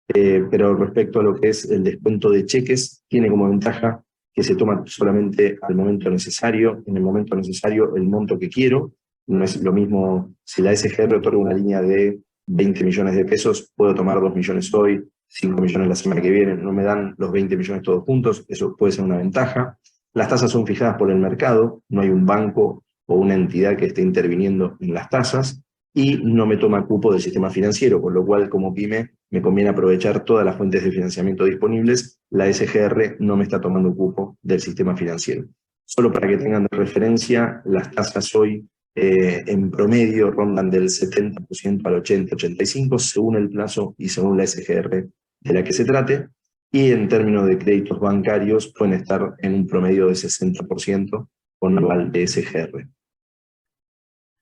Pero respecto a lo que es el descuento de cheques, tiene como ventaja que se toma solamente al momento necesario, en el momento necesario el monto que quiero. No es lo mismo si la SGR otorga una línea de 20 millones de pesos, puedo tomar 2 millones hoy, 5 millones la semana que viene, no me dan los 20 millones todos juntos, eso puede ser una ventaja. Las tasas son fijadas por el mercado, no hay un banco o una entidad que esté interviniendo en las tasas, y no me toma cupo del sistema financiero, con lo cual como pyme me conviene aprovechar todas las fuentes de financiamiento disponibles. La SGR no me está tomando cupo del sistema financiero. Solo para que tengan de referencia, las tasas hoy en promedio rondan del 70% al 80-85% según el plazo y según la SGR de la que se trate, y en términos de créditos bancarios pueden estar en un promedio de 60% con aval de SGR.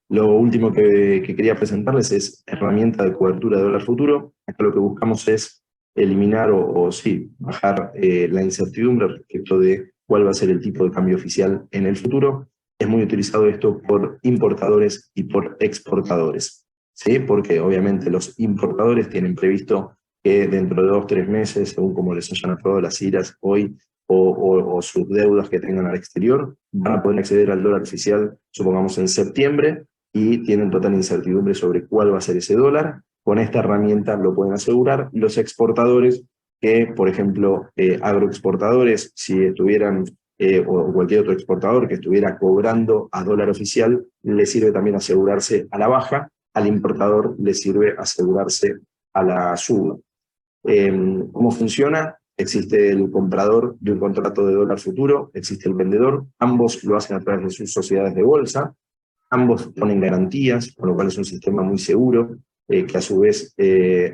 Lo último que quería presentarles es herramienta de cobertura de dólar futuro. Acá lo que buscamos es eliminar o bajar la incertidumbre respecto de cuál va a ser el tipo de cambio oficial en el futuro. Es muy utilizado esto por importadores y por exportadores, ¿sí? Porque obviamente los importadores tienen previsto que dentro de 2-3 meses, según como les hayan aprobado las IRAs hoy, o sus deudas que tengan al exterior, van a poder acceder al dólar oficial, supongamos en septiembre, y tienen total incertidumbre sobre cuál va a ser ese dólar. Con esta herramienta lo pueden asegurar. Los exportadores, que por ejemplo agroexportadores, si estuvieran, o cualquier otro exportador que estuviera cobrando a dólar oficial, le sirve también asegurarse a la baja, al importador le sirve asegurarse a la suba. ¿Cómo funciona? Existe el comprador de un contrato de dólar futuro, existe el vendedor, ambos lo hacen a través de sus sociedades de bolsa, ambos ponen garantías, con lo cual es un sistema muy seguro, que a su vez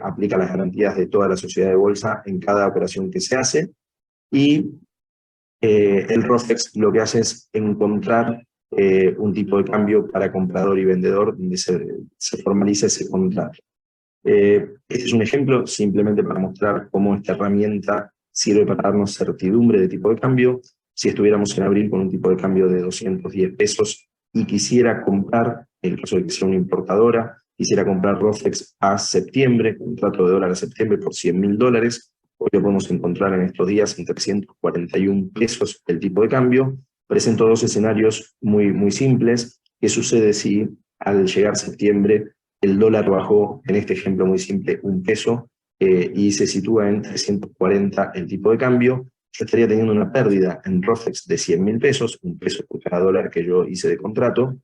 aplica las garantías de toda la sociedad de bolsa en cada operación que se hace, y el ROFEX lo que hace es encontrar un tipo de cambio para comprador y vendedor donde se formaliza ese contrato. Este es un ejemplo simplemente para mostrar cómo esta herramienta sirve para darnos certidumbre de tipo de cambio. Si estuviéramos en abril con un tipo de cambio de 210 pesos y quisiera comprar, en el caso de que sea una importadora, quisiera comprar ROFEX a septiembre, contrato de dólar a septiembre por $100.000, hoy lo podemos encontrar en estos días en 341 pesos el tipo de cambio. Presento dos escenarios muy simples. ¿Qué sucede si al llegar septiembre el dólar bajó, en este ejemplo muy simple, 1 peso, y se sitúa en 340 el tipo de cambio? Yo estaría teniendo una pérdida en ROFEX de 100.000 pesos, 1 peso por cada dólar que yo hice de contrato,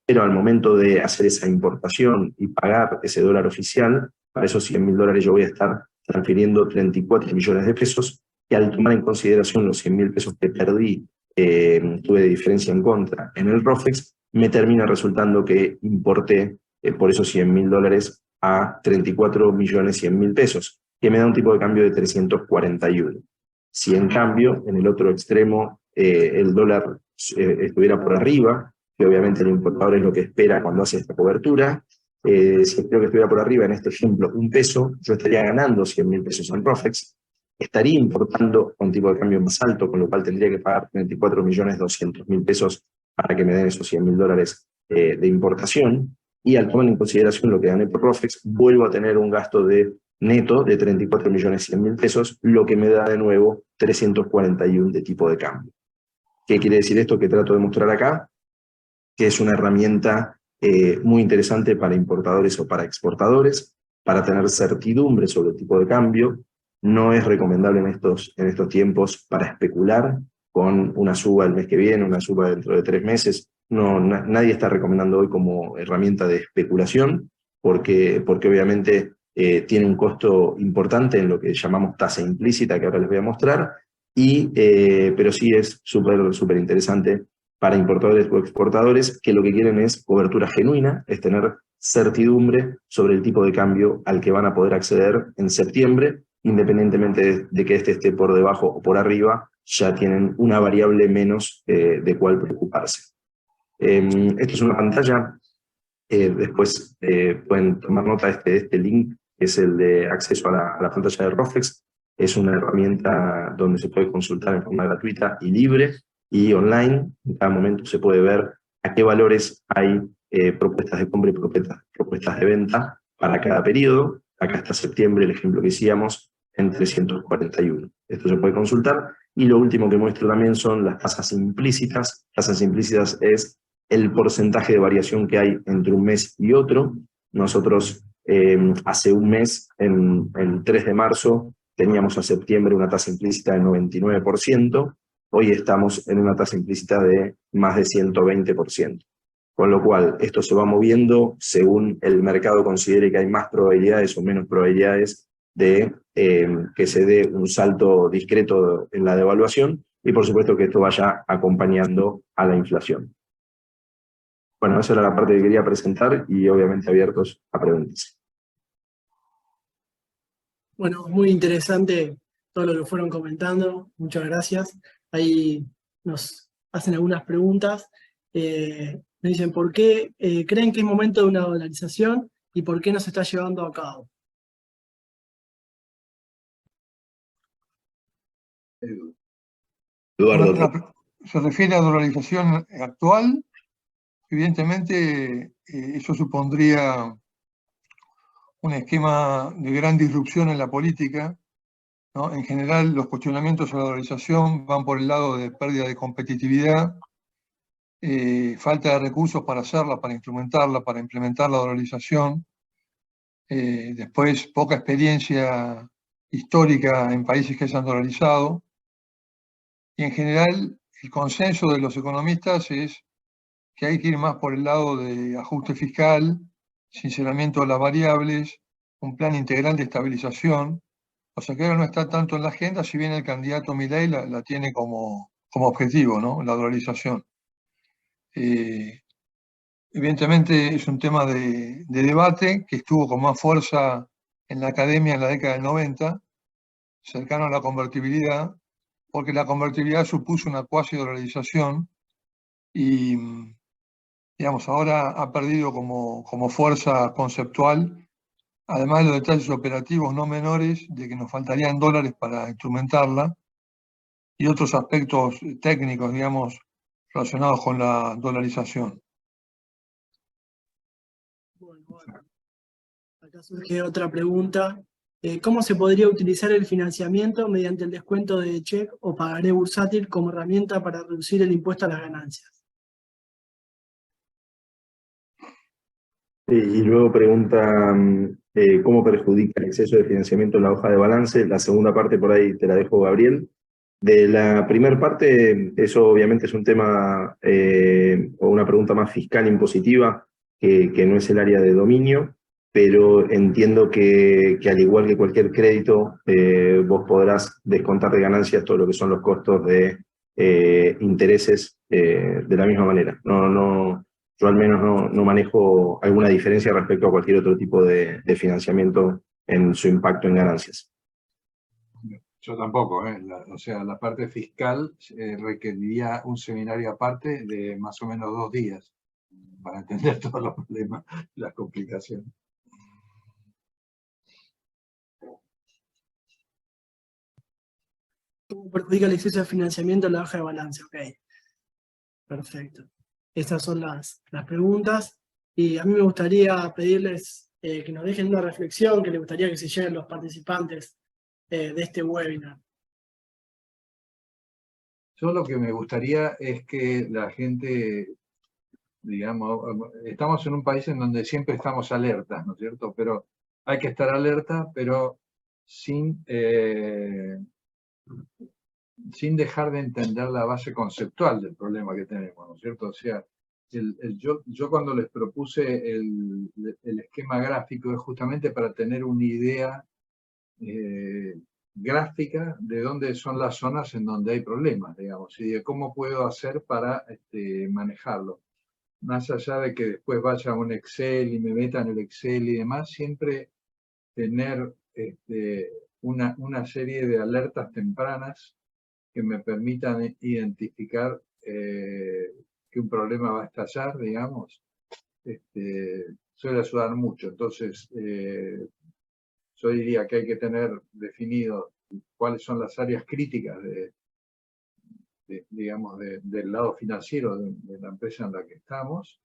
pero al momento de hacer esa importación y pagar ese dólar oficial, para esos $100.000 yo voy a estar transfiriendo 34 millones de pesos, y al tomar en consideración los 100.000 pesos que perdí, tuve de diferencia en contra en el ROFEX, me termina resultando que importé por esos $100.000 a 34.100.000 pesos, que me da un tipo de cambio de 341. Si en cambio, en el otro extremo, el dólar estuviera por arriba, que obviamente el importador es lo que espera cuando hace esta cobertura, si creo que estuviera por arriba, en este ejemplo, 1 peso, yo estaría ganando 100.000 pesos en ROFEX, estaría importando un tipo de cambio más alto, con lo cual tendría que pagar 34.200.000 pesos para que me den esos $100.000 de importación, y al tomar en consideración lo que gané por ROFEX, vuelvo a tener un gasto de neto de 34.100.000 pesos, lo que me da de nuevo 341 de tipo de cambio. ¿Qué quiere decir esto que trato de mostrar acá? Que es una herramienta muy interesante para importadores o para exportadores, para tener certidumbre sobre el tipo de cambio. No es recomendable en estos tiempos para especular con una suba el mes que viene, una suba dentro de 3 meses. Nadie está recomendando hoy como herramienta de especulación, porque obviamente tiene un costo importante en lo que llamamos tasa implícita, que ahora les voy a mostrar, pero sí es súper interesante para importadores o exportadores que lo que quieren es cobertura genuina, es tener certidumbre sobre el tipo de cambio al que van a poder acceder en septiembre, independientemente de que este esté por debajo o por arriba, ya tienen una variable menos de cuál preocuparse. Esto es una pantalla, después pueden tomar nota de este link, que es el de acceso a la pantalla de ROFEX. Es una herramienta donde se puede consultar en forma gratuita y libre y online. En cada momento se puede ver a qué valores hay propuestas de compra y propuestas de venta para cada periodo. Acá está septiembre, el ejemplo que hacíamos, en 341. Esto se puede consultar. Y lo último que muestro también son las tasas implícitas. Tasas implícitas es el porcentaje de variación que hay entre un mes y otro. Nosotros hace un mes, el 3 de marzo, teníamos a septiembre una tasa implícita del 99%, hoy estamos en una tasa implícita de más de 120%. Con lo cual, esto se va moviendo según el mercado considere que hay más probabilidades o menos probabilidades de que se dé un salto discreto en la devaluación y por supuesto que esto vaya acompañando a la inflación. Bueno, esa era la parte que quería presentar y obviamente abiertos a preguntas. Bueno, muy interesante todo lo que fueron comentando, muchas gracias. Ahí nos hacen algunas preguntas. Me dicen, ¿por qué creen que es momento de una dolarización y por qué no se está llevando a cabo? Eduardo. Se refiere a dolarización actual. Evidentemente, eso supondría un esquema de gran disrupción en la política, ¿no? En general, los cuestionamientos a la dolarización van por el lado de pérdida de competitividad, falta de recursos para hacerla, para instrumentarla, para implementar la dolarización. Después, poca experiencia histórica en países que se han dolarizado. Y en general, el consenso de los economistas es que hay que ir más por el lado de ajuste fiscal, sinceramiento de las variables, un plan integral de estabilización. O sea que ahora no está tanto en la agenda, si bien el candidato Milei la tiene como objetivo, ¿no? La dolarización. Evidentemente es un tema de debate que estuvo con más fuerza en la academia en la década del 90, cercano a la convertibilidad, porque la convertibilidad supuso una cuasi dolarización y, digamos, ahora ha perdido como fuerza conceptual, además de los detalles operativos no menores de que nos faltarían dólares para instrumentarla y otros aspectos técnicos, digamos, relacionados con la dolarización. Bueno, acá surge otra pregunta. ¿Cómo se podría utilizar el financiamiento mediante el descuento de cheque o pagaré bursátil como herramienta para reducir el impuesto a las ganancias? Y luego pregunta cómo perjudica el exceso de financiamiento en la hoja de balance. La segunda parte por ahí te la dejo, Gabriel. De la primera parte, eso obviamente es un tema o una pregunta más fiscal impositiva, que no es el área de dominio, pero entiendo que al igual que cualquier crédito, vos podrás descontar de ganancias todo lo que son los costos de intereses de la misma manera. Yo al menos no manejo alguna diferencia respecto a cualquier otro tipo de financiamiento en su impacto en ganancias. Yo tampoco, o sea, la parte fiscal requeriría un seminario aparte de más o menos 2 días para entender todos los problemas, las complicaciones. ¿Cómo perjudica el exceso de financiamiento en la hoja de balance? Ok, perfecto. Estas son las preguntas. Y a mí me gustaría pedirles que nos dejen una reflexión que les gustaría que se lleven los participantes de este webinar. Yo lo que me gustaría es que la gente, digamos, estamos en un país en donde siempre estamos alertas, ¿no es cierto? Pero hay que estar alerta, pero sin dejar de entender la base conceptual del problema que tenemos, ¿no es cierto? O sea, yo cuando les propuse el esquema gráfico es justamente para tener una idea gráfica de dónde son las zonas en donde hay problemas, digamos, y de cómo puedo hacer para manejarlo. Más allá de que después vaya a un Excel y me meta en el Excel y demás, siempre tener una serie de alertas tempranas que me permitan identificar que un problema va a estallar, digamos, suele ayudar mucho. Entonces, yo diría que hay que tener definido cuáles son las áreas críticas digamos, del lado financiero de la empresa en la que estamos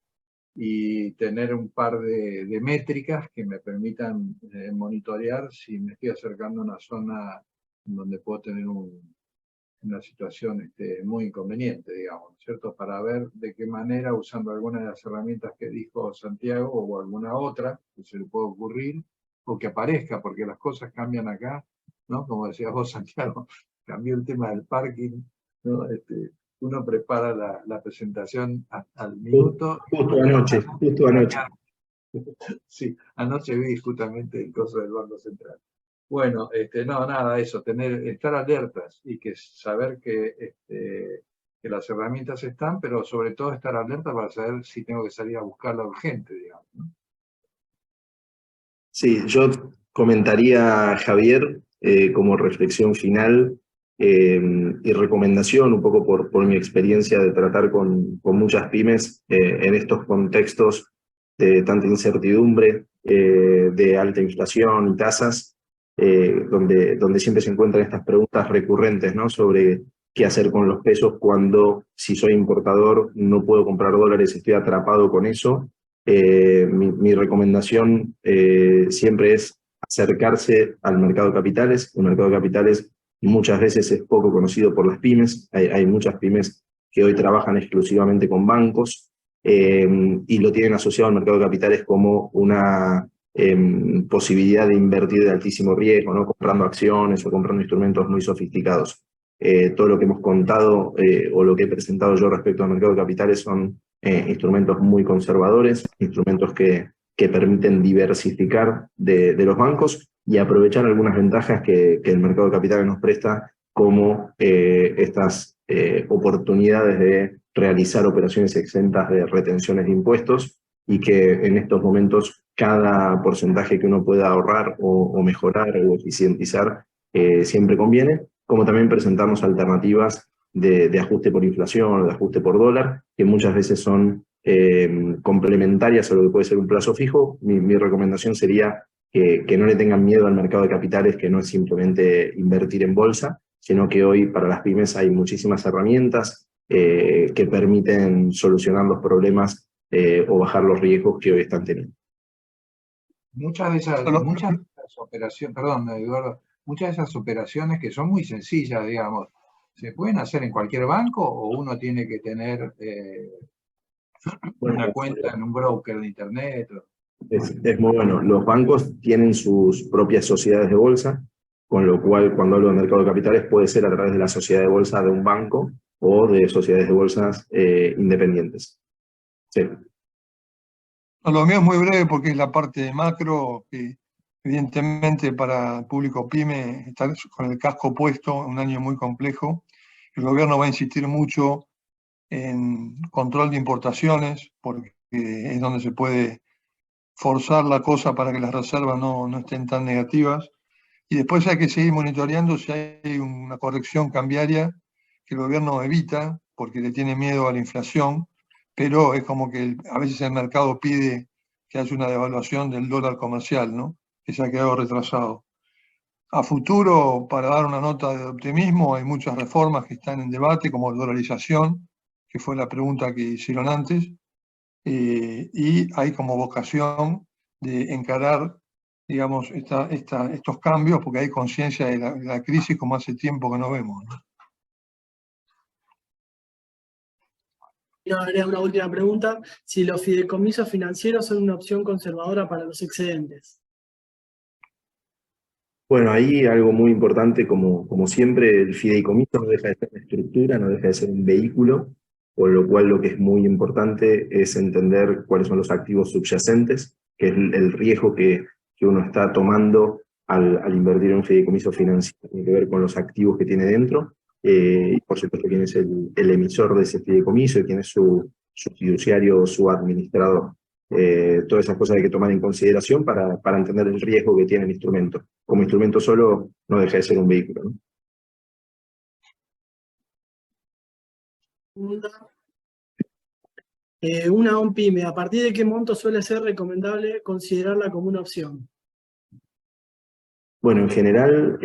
y tener un par de métricas que me permitan monitorear si me estoy acercando a una zona en donde puedo tener una situación muy inconveniente, digamos, ¿cierto? Para ver de qué manera, usando alguna de las herramientas que dijo Santiago o alguna otra que se le puede ocurrir, o que aparezca, porque las cosas cambian acá, ¿no? Como decías vos, Santiago, cambió el tema del parking, ¿no? Uno prepara la presentación al minuto. Justo anoche. Sí, anoche vi justamente el coso del Banco Central. Bueno, no, nada, eso, estar alertas y saber que las herramientas están, pero sobre todo estar alerta para saber si tengo que salir a buscarla urgente, digamos, ¿no? Sí, yo comentaría, Javier, como reflexión final y recomendación, un poco por mi experiencia de tratar con muchas pymes en estos contextos de tanta incertidumbre, de alta inflación y tasas, donde siempre se encuentran estas preguntas recurrentes, ¿no? Sobre qué hacer con los pesos cuando, si soy importador, no puedo comprar dólares, estoy atrapado con eso. Mi recomendación siempre es acercarse al mercado de capitales. El mercado de capitales muchas veces es poco conocido por las pymes. Hay muchas pymes que hoy trabajan exclusivamente con bancos y lo tienen asociado al mercado de capitales como una posibilidad de invertir de altísimo riesgo, ¿no? Comprando acciones o comprando instrumentos muy sofisticados. Todo lo que hemos contado o lo que he presentado yo respecto al mercado de capitales son instrumentos muy conservadores, instrumentos que permiten diversificar de los bancos y aprovechar algunas ventajas que el mercado de capitales nos presta, como estas oportunidades de realizar operaciones exentas de retenciones de impuestos, y que en estos momentos cada porcentaje que uno pueda ahorrar o mejorar o eficientizar siempre conviene, como también presentamos alternativas de ajuste por inflación o de ajuste por dólar, que muchas veces son complementarias a lo que puede ser un plazo fijo. Mi recomendación sería que no le tengan miedo al mercado de capitales, que no es simplemente invertir en bolsa, sino que hoy para las pymes hay muchísimas herramientas que permiten solucionar los problemas o bajar los riesgos que hoy están teniendo. Muchas de esas operaciones, perdón, Eduardo, muchas de esas operaciones que son muy sencillas, digamos, ¿se pueden hacer en cualquier banco o uno tiene que tener una cuenta en un broker de internet? Es muy bueno. Los bancos tienen sus propias sociedades de bolsa, con lo cual cuando hablo de mercado de capitales puede ser a través de la sociedad de bolsa de un banco o de sociedades de bolsas independientes. Sí. Lo mío es muy breve porque es la parte de macro, que evidentemente para el público pyme estar con el casco puesto, un año muy complejo. El gobierno va a insistir mucho en control de importaciones, porque es donde se puede forzar la cosa para que las reservas no estén tan negativas. Y después hay que seguir monitoreando si hay una corrección cambiaria que el gobierno evita, porque le tiene miedo a la inflación, pero es como que a veces el mercado pide que haya una devaluación del dólar comercial, ¿no? Que se ha quedado retrasado. A futuro, para dar una nota de optimismo, hay muchas reformas que están en debate, como la dolarización, que fue la pregunta que hicieron antes, y hay como vocación de encarar, digamos, estos cambios, porque hay conciencia de la crisis como hace tiempo que no vemos, ¿no? Quiero agregar una última pregunta: si los fideicomisos financieros son una opción conservadora para los excedentes. Bueno, ahí algo muy importante, como siempre, el fideicomiso no deja de ser una estructura, no deja de ser un vehículo, con lo cual lo que es muy importante es entender cuáles son los activos subyacentes, que es el riesgo que uno está tomando al invertir en un fideicomiso financiero. Tiene que ver con los activos que tiene dentro, y por supuesto quién es el emisor de ese fideicomiso y quién es su fiduciario o su administrador. Todas esas cosas hay que tomar en consideración para entender el riesgo que tiene el instrumento. Como instrumento solo no deja de ser un vehículo, ¿no? Una ONPYME, ¿a partir de qué monto suele ser recomendable considerarla como una opción? Bueno, en general,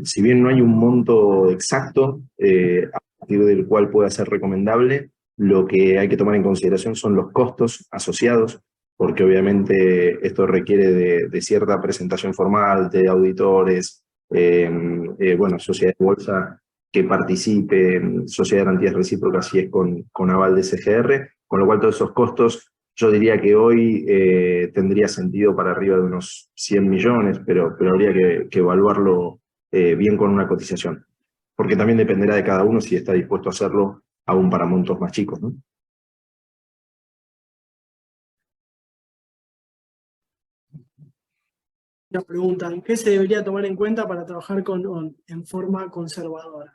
si bien no hay un monto exacto a partir del cual pueda ser recomendable, lo que hay que tomar en consideración son los costos asociados, porque obviamente esto requiere de cierta presentación formal, de auditores, bueno, sociedad de bolsa que participe, sociedad de garantías recíprocas si es con aval de CGR, con lo cual todos esos costos yo diría que hoy tendría sentido para arriba de unos 100 millones, pero habría que evaluarlo bien con una cotización. Porque también dependerá de cada uno si está dispuesto a hacerlo aún para montos más chicos, ¿no? Nos preguntan, ¿qué se debería tomar en cuenta para trabajar en forma conservadora?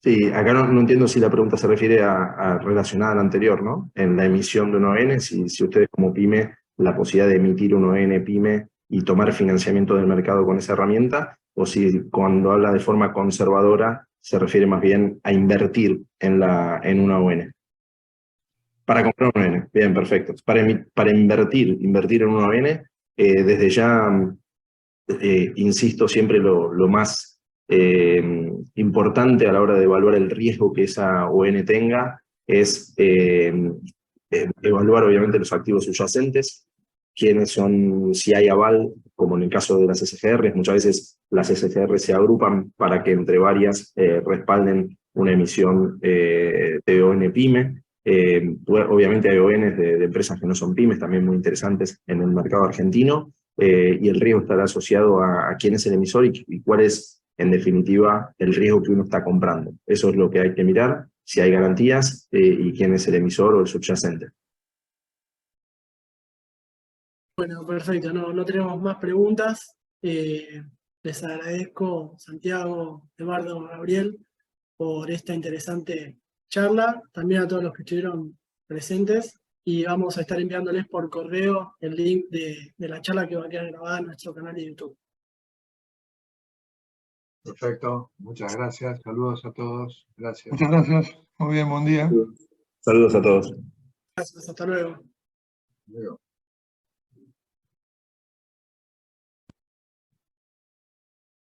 Sí, acá no entiendo si la pregunta se refiere a relacionada a la anterior, ¿no? En la emisión de un ON, si ustedes como PYME, la posibilidad de emitir un ON PYME y tomar financiamiento del mercado con esa herramienta, o si cuando habla de forma conservadora se refiere más bien a invertir en una ON. Para comprar un ON, bien, perfecto. Para invertir en una ON, desde ya, insisto, siempre lo más importante a la hora de evaluar el riesgo que esa ON tenga es evaluar obviamente los activos subyacentes, quiénes son, si hay aval, como en el caso de las SGR, muchas veces las SGR se agrupan para que entre varias respalden una emisión de ON PYME. Obviamente hay ONs de empresas que no son pymes, también muy interesantes en el mercado argentino, y el riesgo estará asociado a quién es el emisor y cuál es, en definitiva, el riesgo que uno está comprando. Eso es lo que hay que mirar, si hay garantías y quién es el emisor o el subyacente. Bueno, perfecto, no tenemos más preguntas. Les agradezco, Santiago, Eduardo, Gabriel, por esta interesante charla, también a todos los que estuvieron presentes, y vamos a estar enviándoles por correo el link de la charla que va a quedar grabada en nuestro canal de YouTube. Perfecto, muchas gracias. Saludos a todos. Gracias. Muchas gracias. Muy bien, buen día. Saludos a todos. Gracias, hasta luego. Luego.